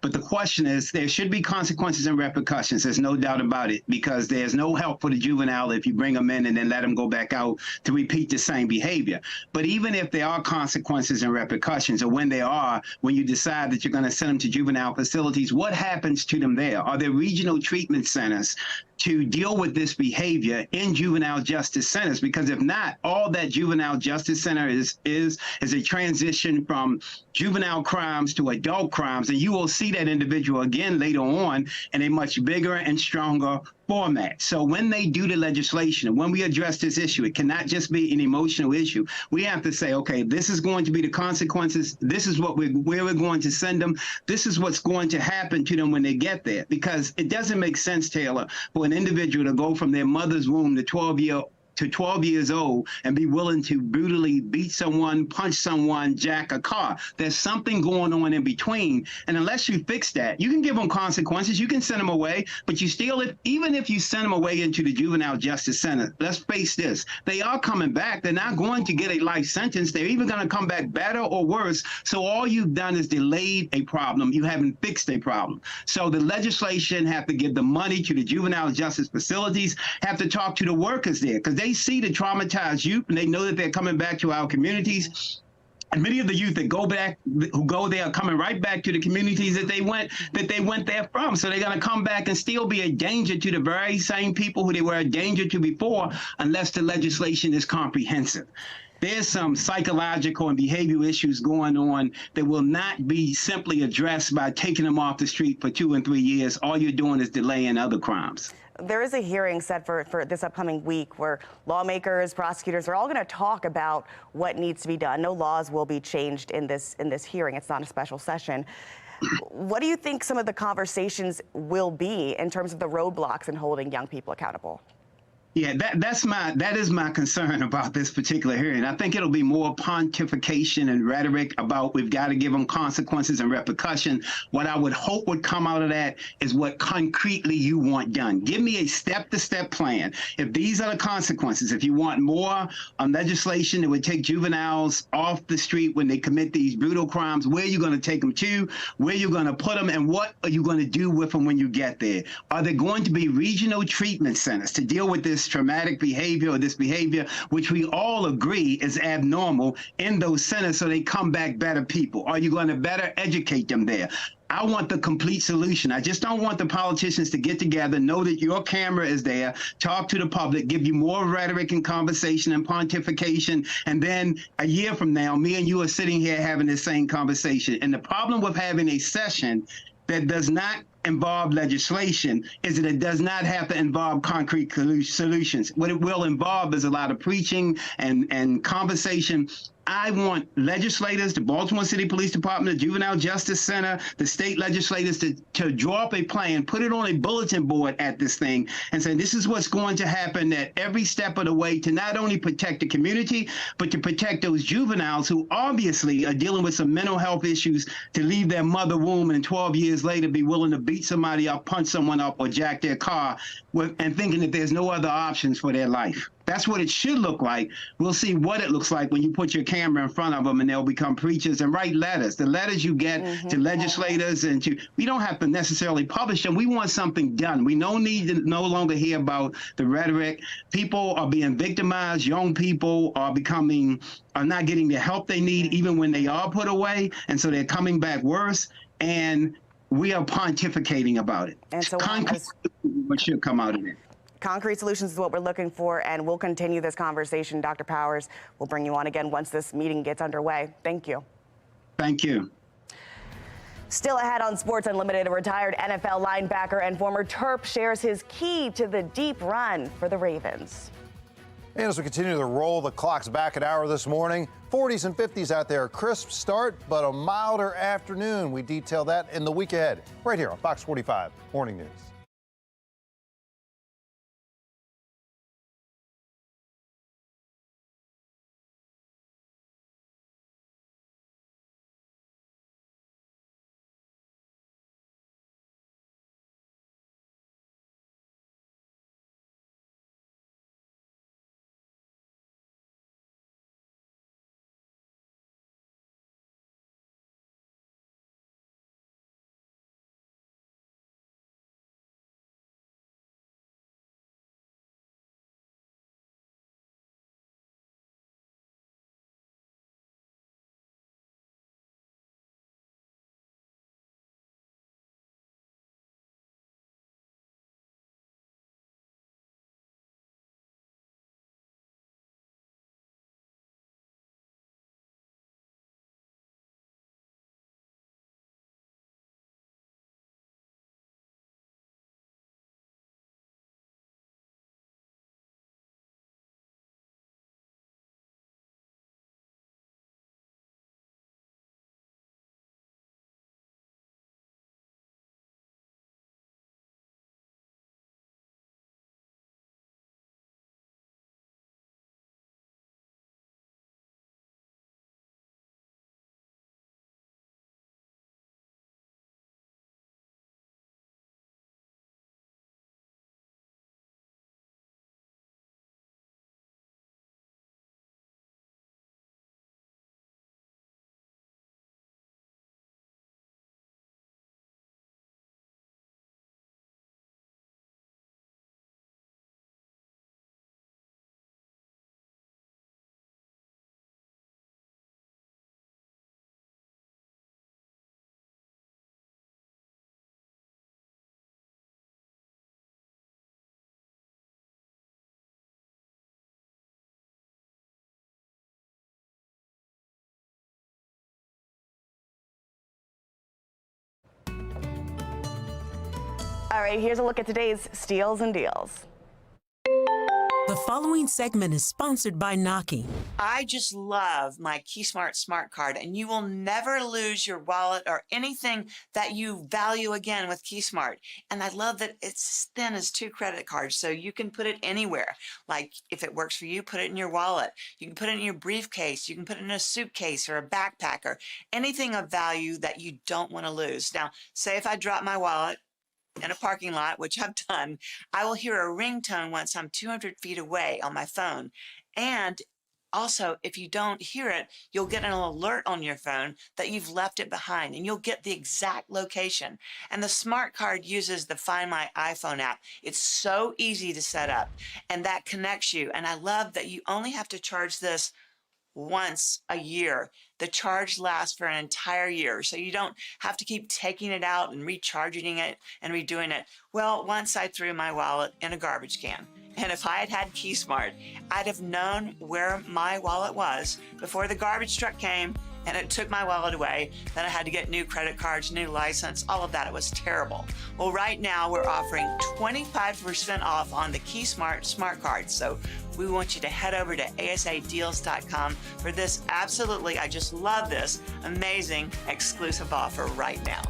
But the question is, there should be consequences and repercussions. There's no doubt about it, because there's no help for the juvenile if you bring them in and then let them go back out to repeat the same behavior. But even if there are consequences and repercussions, or when there are, when you decide that you're going to send them to juvenile facilities, what happens to them there? Are there regional treatment centers to deal with this behavior in juvenile justice centers? Because if not, all that juvenile justice center is a transition from juvenile crimes to adult crimes, and you will see that individual again later on in a much bigger and stronger format. So when they do the legislation, and when we address this issue, it cannot just be an emotional issue. We have to say, okay, this is going to be the consequences. This is where we're going to send them. This is what's going to happen to them when they get there. Because it doesn't make sense, Taylor, for an individual to go from their mother's womb to 12 years old and be willing to brutally beat someone, punch someone, jack a car. There's something going on in between. And unless you fix that, you can give them consequences, you can send them away, but you still, even if you send them away into the juvenile justice center, let's face this, they are coming back. They're not going to get a life sentence. They're even going to come back better or worse. So all you've done is delayed a problem. You haven't fixed a problem. So the legislation have to give the money to the juvenile justice facilities, have to talk to the workers there, because they see the traumatized youth and they know that they're coming back to our communities. And many of the youth that go back, who go there, are coming right back to the communities that they went there from. So they're going to come back and still be a danger to the very same people who they were a danger to before, unless the legislation is comprehensive. There's some psychological and behavioral issues going on that will not be simply addressed by taking them off the street for 2 and 3 years. All you're doing is delaying other crimes. There is a hearing set for this upcoming week where lawmakers, prosecutors are all going to talk about what needs to be done. No laws will be changed in this hearing. It's not a special session. What do you think some of the conversations will be in terms of the roadblocks in holding young people accountable? Yeah, that is my concern about this particular hearing. I think it'll be more pontification and rhetoric about we've got to give them consequences and repercussion. What I would hope would come out of that is what concretely you want done. Give me a step-to-step plan. If these are the consequences, if you want more legislation that would take juveniles off the street when they commit these brutal crimes, where are you going to take them to? Where are you going to put them? And what are you going to do with them when you get there? Are there going to be regional treatment centers to deal with this traumatic behavior or this behavior, which we all agree is abnormal, in those centers so they come back better people? Are you going to better educate them there? I want the complete solution. I just don't want the politicians to get together, know that your camera is there, talk to the public, give you more rhetoric and conversation and pontification, and then a year from now, me and you are sitting here having the same conversation. And the problem with having a session that does not involve legislation is that it does not have to involve concrete solutions. What it will involve is a lot of preaching and conversation. I want legislators, the Baltimore City Police Department, the Juvenile Justice Center, the state legislators to draw up a plan, put it on a bulletin board at this thing and say, this is what's going to happen at every step of the way to not only protect the community, but to protect those juveniles who obviously are dealing with some mental health issues to leave their mother womb and 12 years later be willing to beat somebody up, punch someone up, or jack their car and thinking that there's no other options for their life. That's what it should look like. We'll see what it looks like when you put your camera in front of them and they'll become preachers and write letters. The letters you get to legislators and we don't have to necessarily publish them. We want something done. We don't need to no longer hear about the rhetoric. People are being victimized. Young people are not getting the help they need even when they are put away. And so they're coming back worse. And we are pontificating about it. And so what should come out of it. Concrete solutions is what we're looking for, and we'll continue this conversation. Dr. Powers, we'll bring you on again once this meeting gets underway. Thank you. Thank you. Still ahead on Sports Unlimited, a retired NFL linebacker and former Terp shares his key to the deep run for the Ravens. And as we continue to roll the clocks back an hour this morning, 40s and 50s out there, crisp start, but a milder afternoon. We detail that in the week ahead, right here on Fox 45 Morning News. All right, here's a look at today's steals and deals. The following segment is sponsored by Naki. I just love my KeySmart Smart Card, and you will never lose your wallet or anything that you value again with KeySmart. And I love that it's as thin as 2 credit cards, so you can put it anywhere. Like if it works for you, put it in your wallet. You can put it in your briefcase. You can put it in a suitcase or a backpack or anything of value that you don't want to lose. Now, say if I drop my wallet in a parking lot, which I've done, I will hear a ringtone once I'm 200 feet away on my phone. And also, if you don't hear it, you'll get an alert on your phone that you've left it behind, and you'll get the exact location. And the smart card uses the Find My iPhone app. It's so easy to set up, and that connects you. And I love that you only have to charge this once a year. the charge lasts for an entire year. So you don't have to keep taking it out and recharging it and redoing it. Well, once I threw my wallet in a garbage can. And if I had had KeySmart, I'd have known where my wallet was before the garbage truck came and it took my wallet away. Then I had to get new credit cards, new license, all of that. It was terrible. Well, right now we're offering 25% off on the KeySmart Smart Card. So we want you to head over to asadeals.com for this absolutely, I just love this, amazing exclusive offer right now.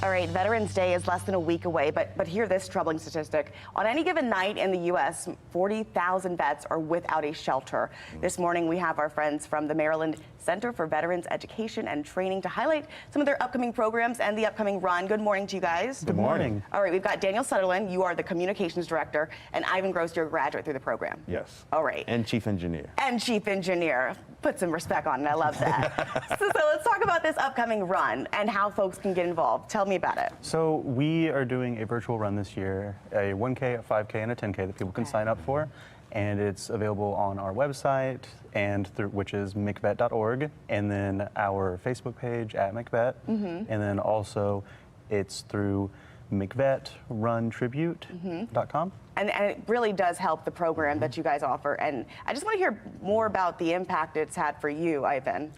All right, Veterans Day is less than a week away, but hear this troubling statistic. On any given night in the U.S., 40,000 vets are without a shelter. This morning, we have our friends from the Maryland Center for Veterans Education and Training to highlight some of their upcoming programs and the upcoming run. Good morning to you guys. Good morning. All right, we've got Daniel Sutherland. You are the Communications Director, and Ivan Gross, you're a graduate through the program. Yes. All right. And Chief Engineer. And Chief Engineer. Put some respect on it. I love that. so let's talk about this upcoming run and how folks can get involved. Tell me about it. So we are doing a virtual run this year, a 1K, a 5K, and a 10K that people can sign up for. And it's available on our website, and through, which is mcvet.org, and then our Facebook page at McVet, and then also it's through McVetRunTribute.com. And it really does help the program that you guys offer. And I just want to hear more about the impact it's had for you, Ivan.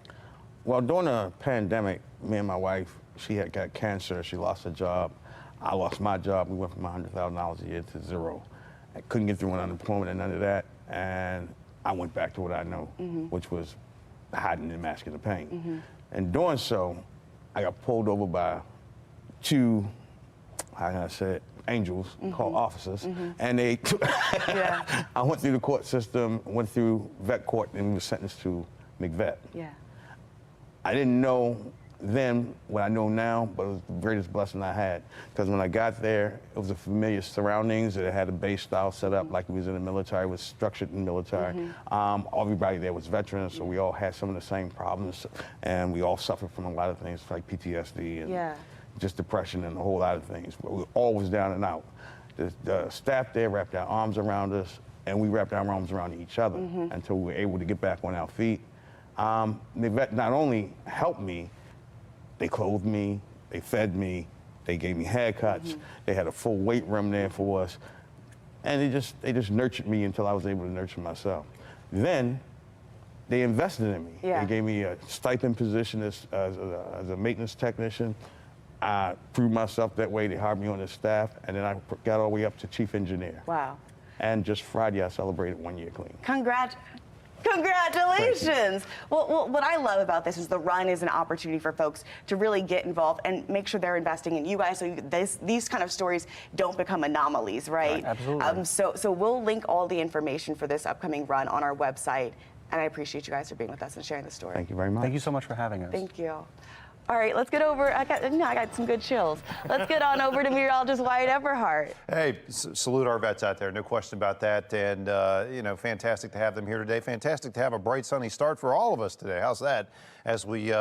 Well, during the pandemic, me and my wife, she had got cancer. She lost her job. I lost my job. We went from $100,000 a year to zero. I couldn't get through unemployment and none of that. And I went back to what I know, which was hiding and masking the pain. And doing so, I got pulled over by two, how can I say it, angels called officers. And they, I went through the court system, went through vet court, and was sentenced to McVet. I didn't know then what I know now, but it was the greatest blessing I had. Because when I got there, it was a familiar surroundings. It had a base style set up like it was in the military, it was structured in the military. Everybody there was veterans, so we all had some of the same problems, and we all suffered from a lot of things like PTSD and just depression and a whole lot of things. But we all was down and out. The staff there wrapped their arms around us, and we wrapped our arms around each other until we were able to get back on our feet. The vet not only helped me, they clothed me, they fed me, they gave me haircuts, they had a full weight room there for us, and they just nurtured me until I was able to nurture myself. Then they invested in me. They gave me a stipend position as a maintenance technician, I proved myself that way. They hired me on the staff, and then I got all the way up to chief engineer. Wow. And just Friday, I celebrated 1 year clean. Congratulations. Well, what I love about this is the run is an opportunity for folks to really get involved and make sure they're investing in you guys so these kind of stories don't become anomalies, right? Absolutely. So we'll link all the information for this upcoming run on our website. And I appreciate you guys for being with us and sharing the story. Thank you very much. Thank you so much for having us. Thank you. All right, let's get over. I got some good chills. Let's get on over to meteorologist Wyatt Everhart. Hey, salute our vets out there. No question about that. And, you know, fantastic to have them here today. Fantastic to have a bright, sunny start for all of us today. How's that? As we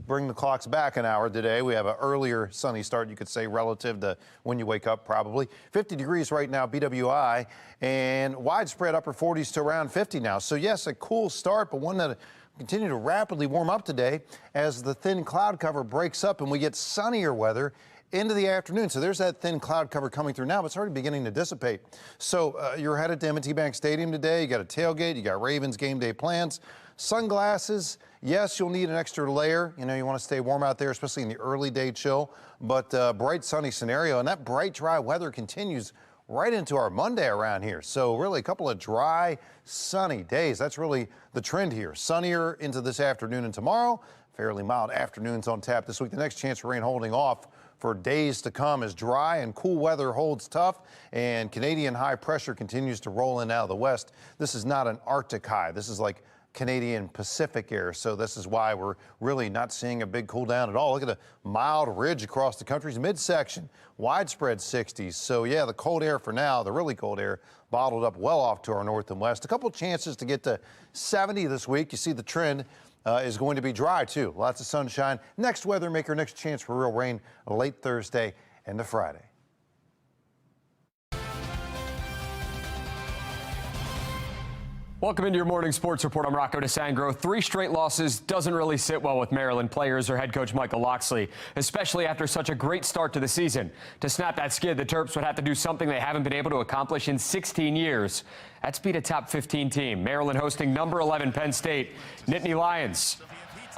bring the clocks back an hour today, we have an earlier sunny start, you could say, relative to when you wake up, probably. 50 degrees right now, BWI, and widespread upper 40s to around 50 now. So, yes, a cool start, but one that continue to rapidly warm up today as the thin cloud cover breaks up and we get sunnier weather into the afternoon. So there's that thin cloud cover coming through now, but it's already beginning to dissipate. So you're headed to M&T Bank Stadium today. You got a tailgate. You got Ravens game day plans. Sunglasses. Yes, you'll need an extra layer. You know, you want to stay warm out there, especially in the early day chill. But bright sunny scenario, and that bright dry weather continues right into our Monday around here. So really a couple of dry, sunny days. That's really the trend here. Sunnier into this afternoon and tomorrow. Fairly mild afternoons on tap this week. The next chance for rain holding off for days to come as dry and cool weather holds tough and Canadian high pressure continues to roll in out of the west. This is not an Arctic high. This is like Canadian Pacific air. So this is why we're really not seeing a big cool down at all. Look at the mild ridge across the country's midsection, widespread 60s. So yeah, the cold air for now, the really cold air bottled up well off to our north and west. A couple chances to get to 70 this week. You see the trend is going to be dry too. Lots of sunshine. Next weather maker, next chance for real rain late Thursday and to Friday. Welcome into your morning sports report. I'm Rocco DeSangro. 3 straight losses doesn't really sit well with Maryland players or head coach Michael Locksley, especially after such a great start to the season. To snap that skid, the Terps would have to do something they haven't been able to accomplish in 16 years. That's beat a top 15 team. Maryland hosting number 11 Penn State. Nittany Lions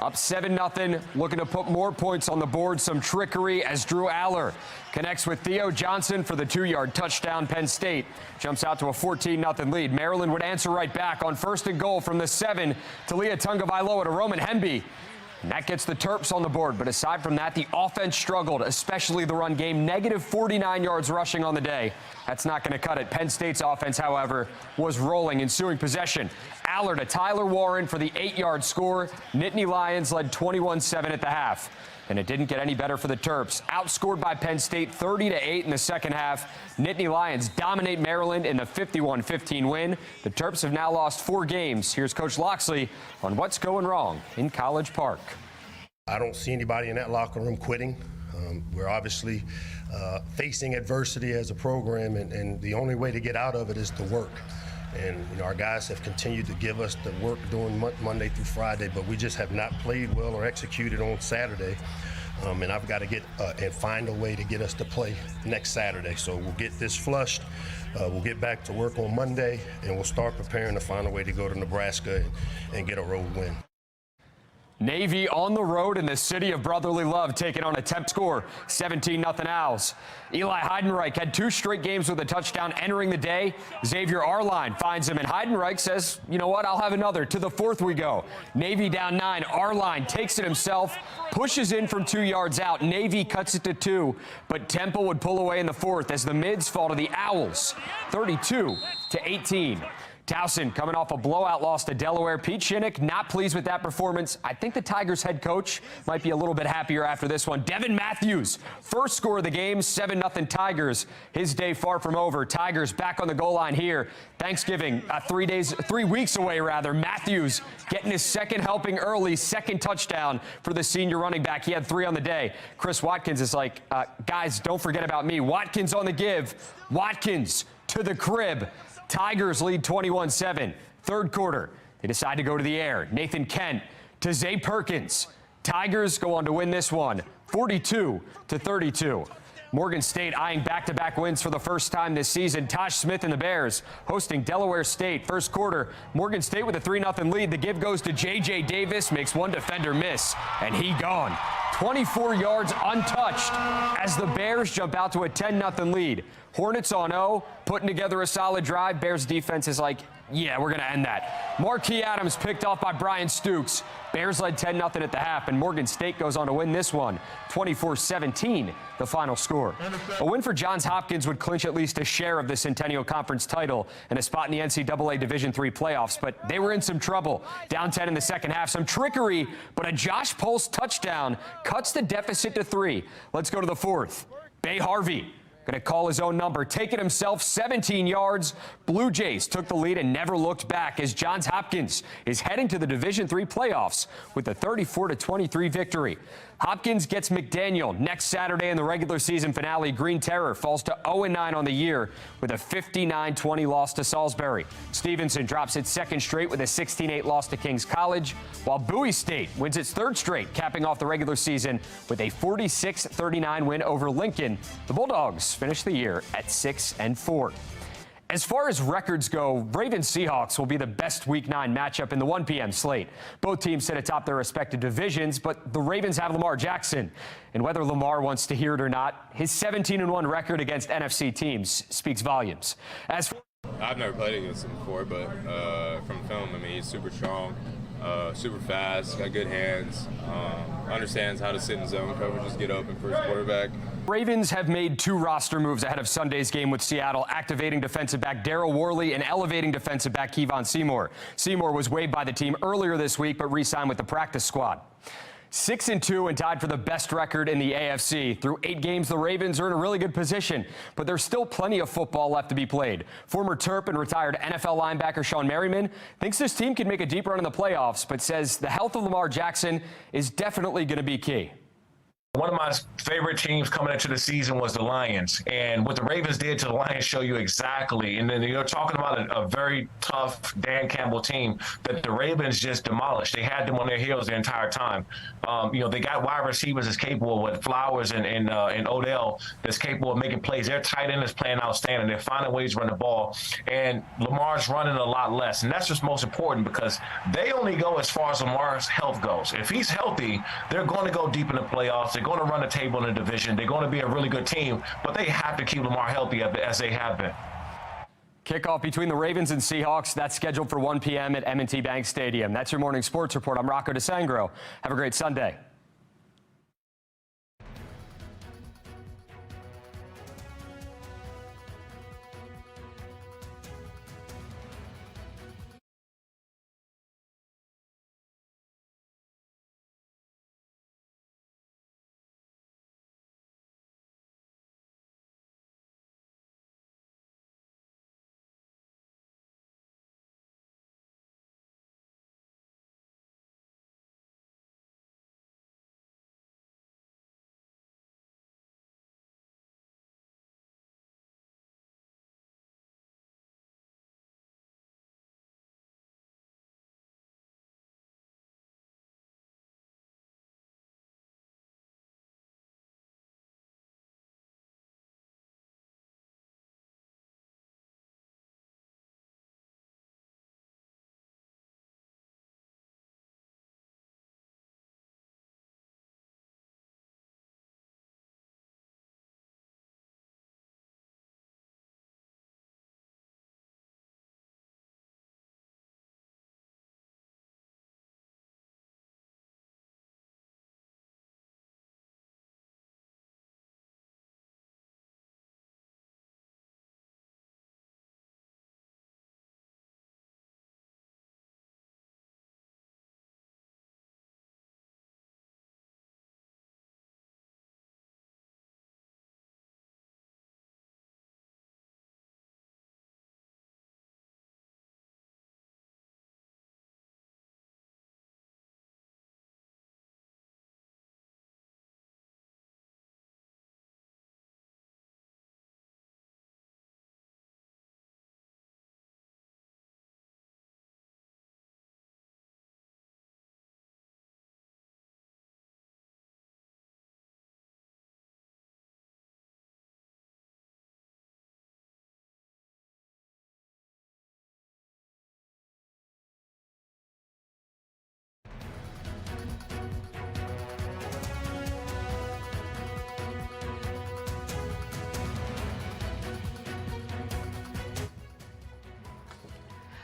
up 7-0, looking to put more points on the board. Some trickery as Drew Aller connects with Theo Johnson for the 2-yard touchdown. Penn State jumps out to a 14-0 lead. Maryland would answer right back on 1st and goal from the 7. Talia Tungavailoa to Roman Hemby. And that gets the Terps on the board. But aside from that, the offense struggled, especially the run game. Negative 49 yards rushing on the day. That's not going to cut it. Penn State's offense, however, was rolling. Ensuing possession, Aller to Tyler Warren for the 8-yard score. Nittany Lions led 21-7 at the half. And it didn't get any better for the Terps. Outscored by Penn State 30-8 in the second half. Nittany Lions dominate Maryland in the 51-15 win. The Terps have now lost 4 games. Here's Coach Locksley on what's going wrong in College Park. I don't see anybody in that locker room quitting. We're obviously facing adversity as a program, and the only way to get out of it is to work. And you know, our guys have continued to give us the work doing Monday through Friday, but we just have not played well or executed on Saturday. And I've got to get and find a way to get us to play next Saturday. So we'll get this flushed. We'll get back to work on Monday, and we'll start preparing to find a way to go to Nebraska and get a road win. Navy on the road in the city of brotherly love, taking on a temp score, 17-0 Owls. Eli Heidenreich had 2 straight games with a touchdown entering the day. Xavier Arline finds him, and Heidenreich says, you know what, I'll have another. To the 4th we go. Navy down 9. Arline takes it himself, pushes in from 2 yards out. Navy cuts it to 2, but Temple would pull away in the 4th as the Mids fall to the Owls, 32-18. Towson coming off a blowout loss to Delaware. Pete Shinnick not pleased with that performance. I think the Tigers head coach might be a little bit happier after this one. Devin Matthews, first score of the game, 7-0 Tigers. His day far from over. Tigers back on the goal line here. Thanksgiving, 3 weeks away rather. Matthews getting his second helping early, second touchdown for the senior running back. He had 3 on the day. Chris Watkins is like, guys, don't forget about me. Watkins on the give. Watkins to the crib. Tigers lead 21-7. 3rd quarter, they decide to go to the air. Nathan Kent to Zay Perkins. Tigers go on to win this one, 42-32. Morgan State eyeing back-to-back wins for the first time this season. Tosh Smith and the Bears hosting Delaware State. First quarter, Morgan State with a 3-0 lead. The give goes to J.J. Davis, makes one defender miss, and he gone. 24 yards untouched as the Bears jump out to a 10-0 lead. Hornets on 0, putting together a solid drive. Bears defense is like, yeah, we're going to end that. Marquis Adams picked off by Brian Stukes. Bears led 10-0 at the half, and Morgan State goes on to win this one, 24-17, the final score. A win for Johns Hopkins would clinch at least a share of the Centennial Conference title and a spot in the NCAA Division III playoffs, but they were in some trouble. Down 10 in the second half, some trickery, but a Josh Pulse touchdown cuts the deficit to 3. Let's go to the fourth. Bay Harvey going to call his own number, take it himself, 17 yards. Blue Jays took the lead and never looked back as Johns Hopkins is heading to the Division III playoffs with a 34-23 victory. Hopkins gets McDaniel next Saturday in the regular season finale. Green Terror falls to 0-9 on the year with a 59-20 loss to Salisbury. Stevenson drops its second straight with a 16-8 loss to Kings College, while Bowie State wins its third straight, capping off the regular season with a 46-39 win over Lincoln. The Bulldogs finish the year at 6-4. As far as records go, Ravens-Seahawks will be the best Week 9 matchup in the 1 p.m. slate. Both teams sit atop their respective divisions, but the Ravens have Lamar Jackson. And whether Lamar wants to hear it or not, his 17-1 record against NFC teams speaks volumes. I've never played against him before, but from film, I mean, he's super strong, super fast, got good hands, understands how to sit in zone coverage, just get open for his quarterback. Ravens have made 2 roster moves ahead of Sunday's game with Seattle, activating defensive back Darryl Worley and elevating defensive back Kevon Seymour. Seymour was waived by the team earlier this week, but re-signed with the practice squad. 6-2 and tied for the best record in the AFC. Through 8 games, the Ravens are in a really good position, but there's still plenty of football left to be played. Former Terp and retired NFL linebacker Sean Merriman thinks this team can make a deep run in the playoffs, but says the health of Lamar Jackson is definitely going to be key. One of my favorite teams coming into the season was the Lions, and what the Ravens did to the Lions show you exactly. And then you're talking about a very tough Dan Campbell team that the Ravens just demolished. They had them on their heels the entire time. They got wide receivers that's capable with Flowers and Odell that's capable of making plays. Their tight end is playing outstanding. They're finding ways to run the ball, and Lamar's running a lot less, and that's what's most important because they only go as far as Lamar's health goes. If he's healthy, they're going to go deep in the playoffs. They're going to run the table in the division. They're going to be a really good team, but they have to keep Lamar healthy as they have been. Kickoff between the Ravens and Seahawks, that's scheduled for 1 p.m. at M&T Bank Stadium. That's your morning sports report. I'm Rocco DeSangro. Have a great Sunday.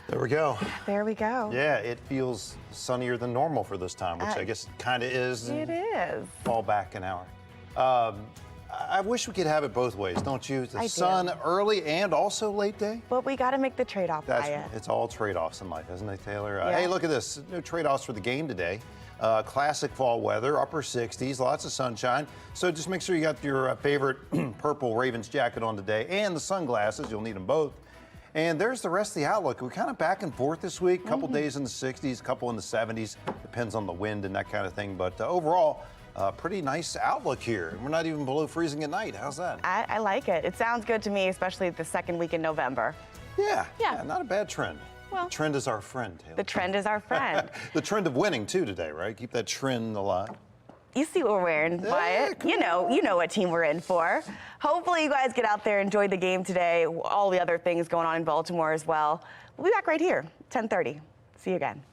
There we go. There we go. Yeah, it feels sunnier than normal for this time, which I guess kind of is. It is. Fall back an hour. I wish we could have it both ways, don't you? The I sun do. early and also late day. But we got to make the trade-off, Wyatt. It's all trade-offs in life, isn't it, Taylor? Yeah. Hey, look at this. No trade-offs for the game today. Classic fall weather, upper 60s, lots of sunshine. So just make sure you got your favorite purple Ravens jacket on today and the sunglasses. You'll need them both. And there's the rest of the outlook. We're kind of back and forth this week. A couple days in the 60s, a couple in the 70s. Depends on the wind and that kind of thing. But overall, pretty nice outlook here. We're not even below freezing at night. How's that? I like it. It sounds good to me, especially the second week in November. Yeah, not a bad trend. Well, the trend is our friend, Taylor. The trend is our friend. The trend of winning, too, today, right? Keep that trend alive. You see what we're wearing, Wyatt. You know what team we're in for. Hopefully you guys get out there, enjoy the game today, all the other things going on in Baltimore as well. We'll be back right here, 10:30. See you again.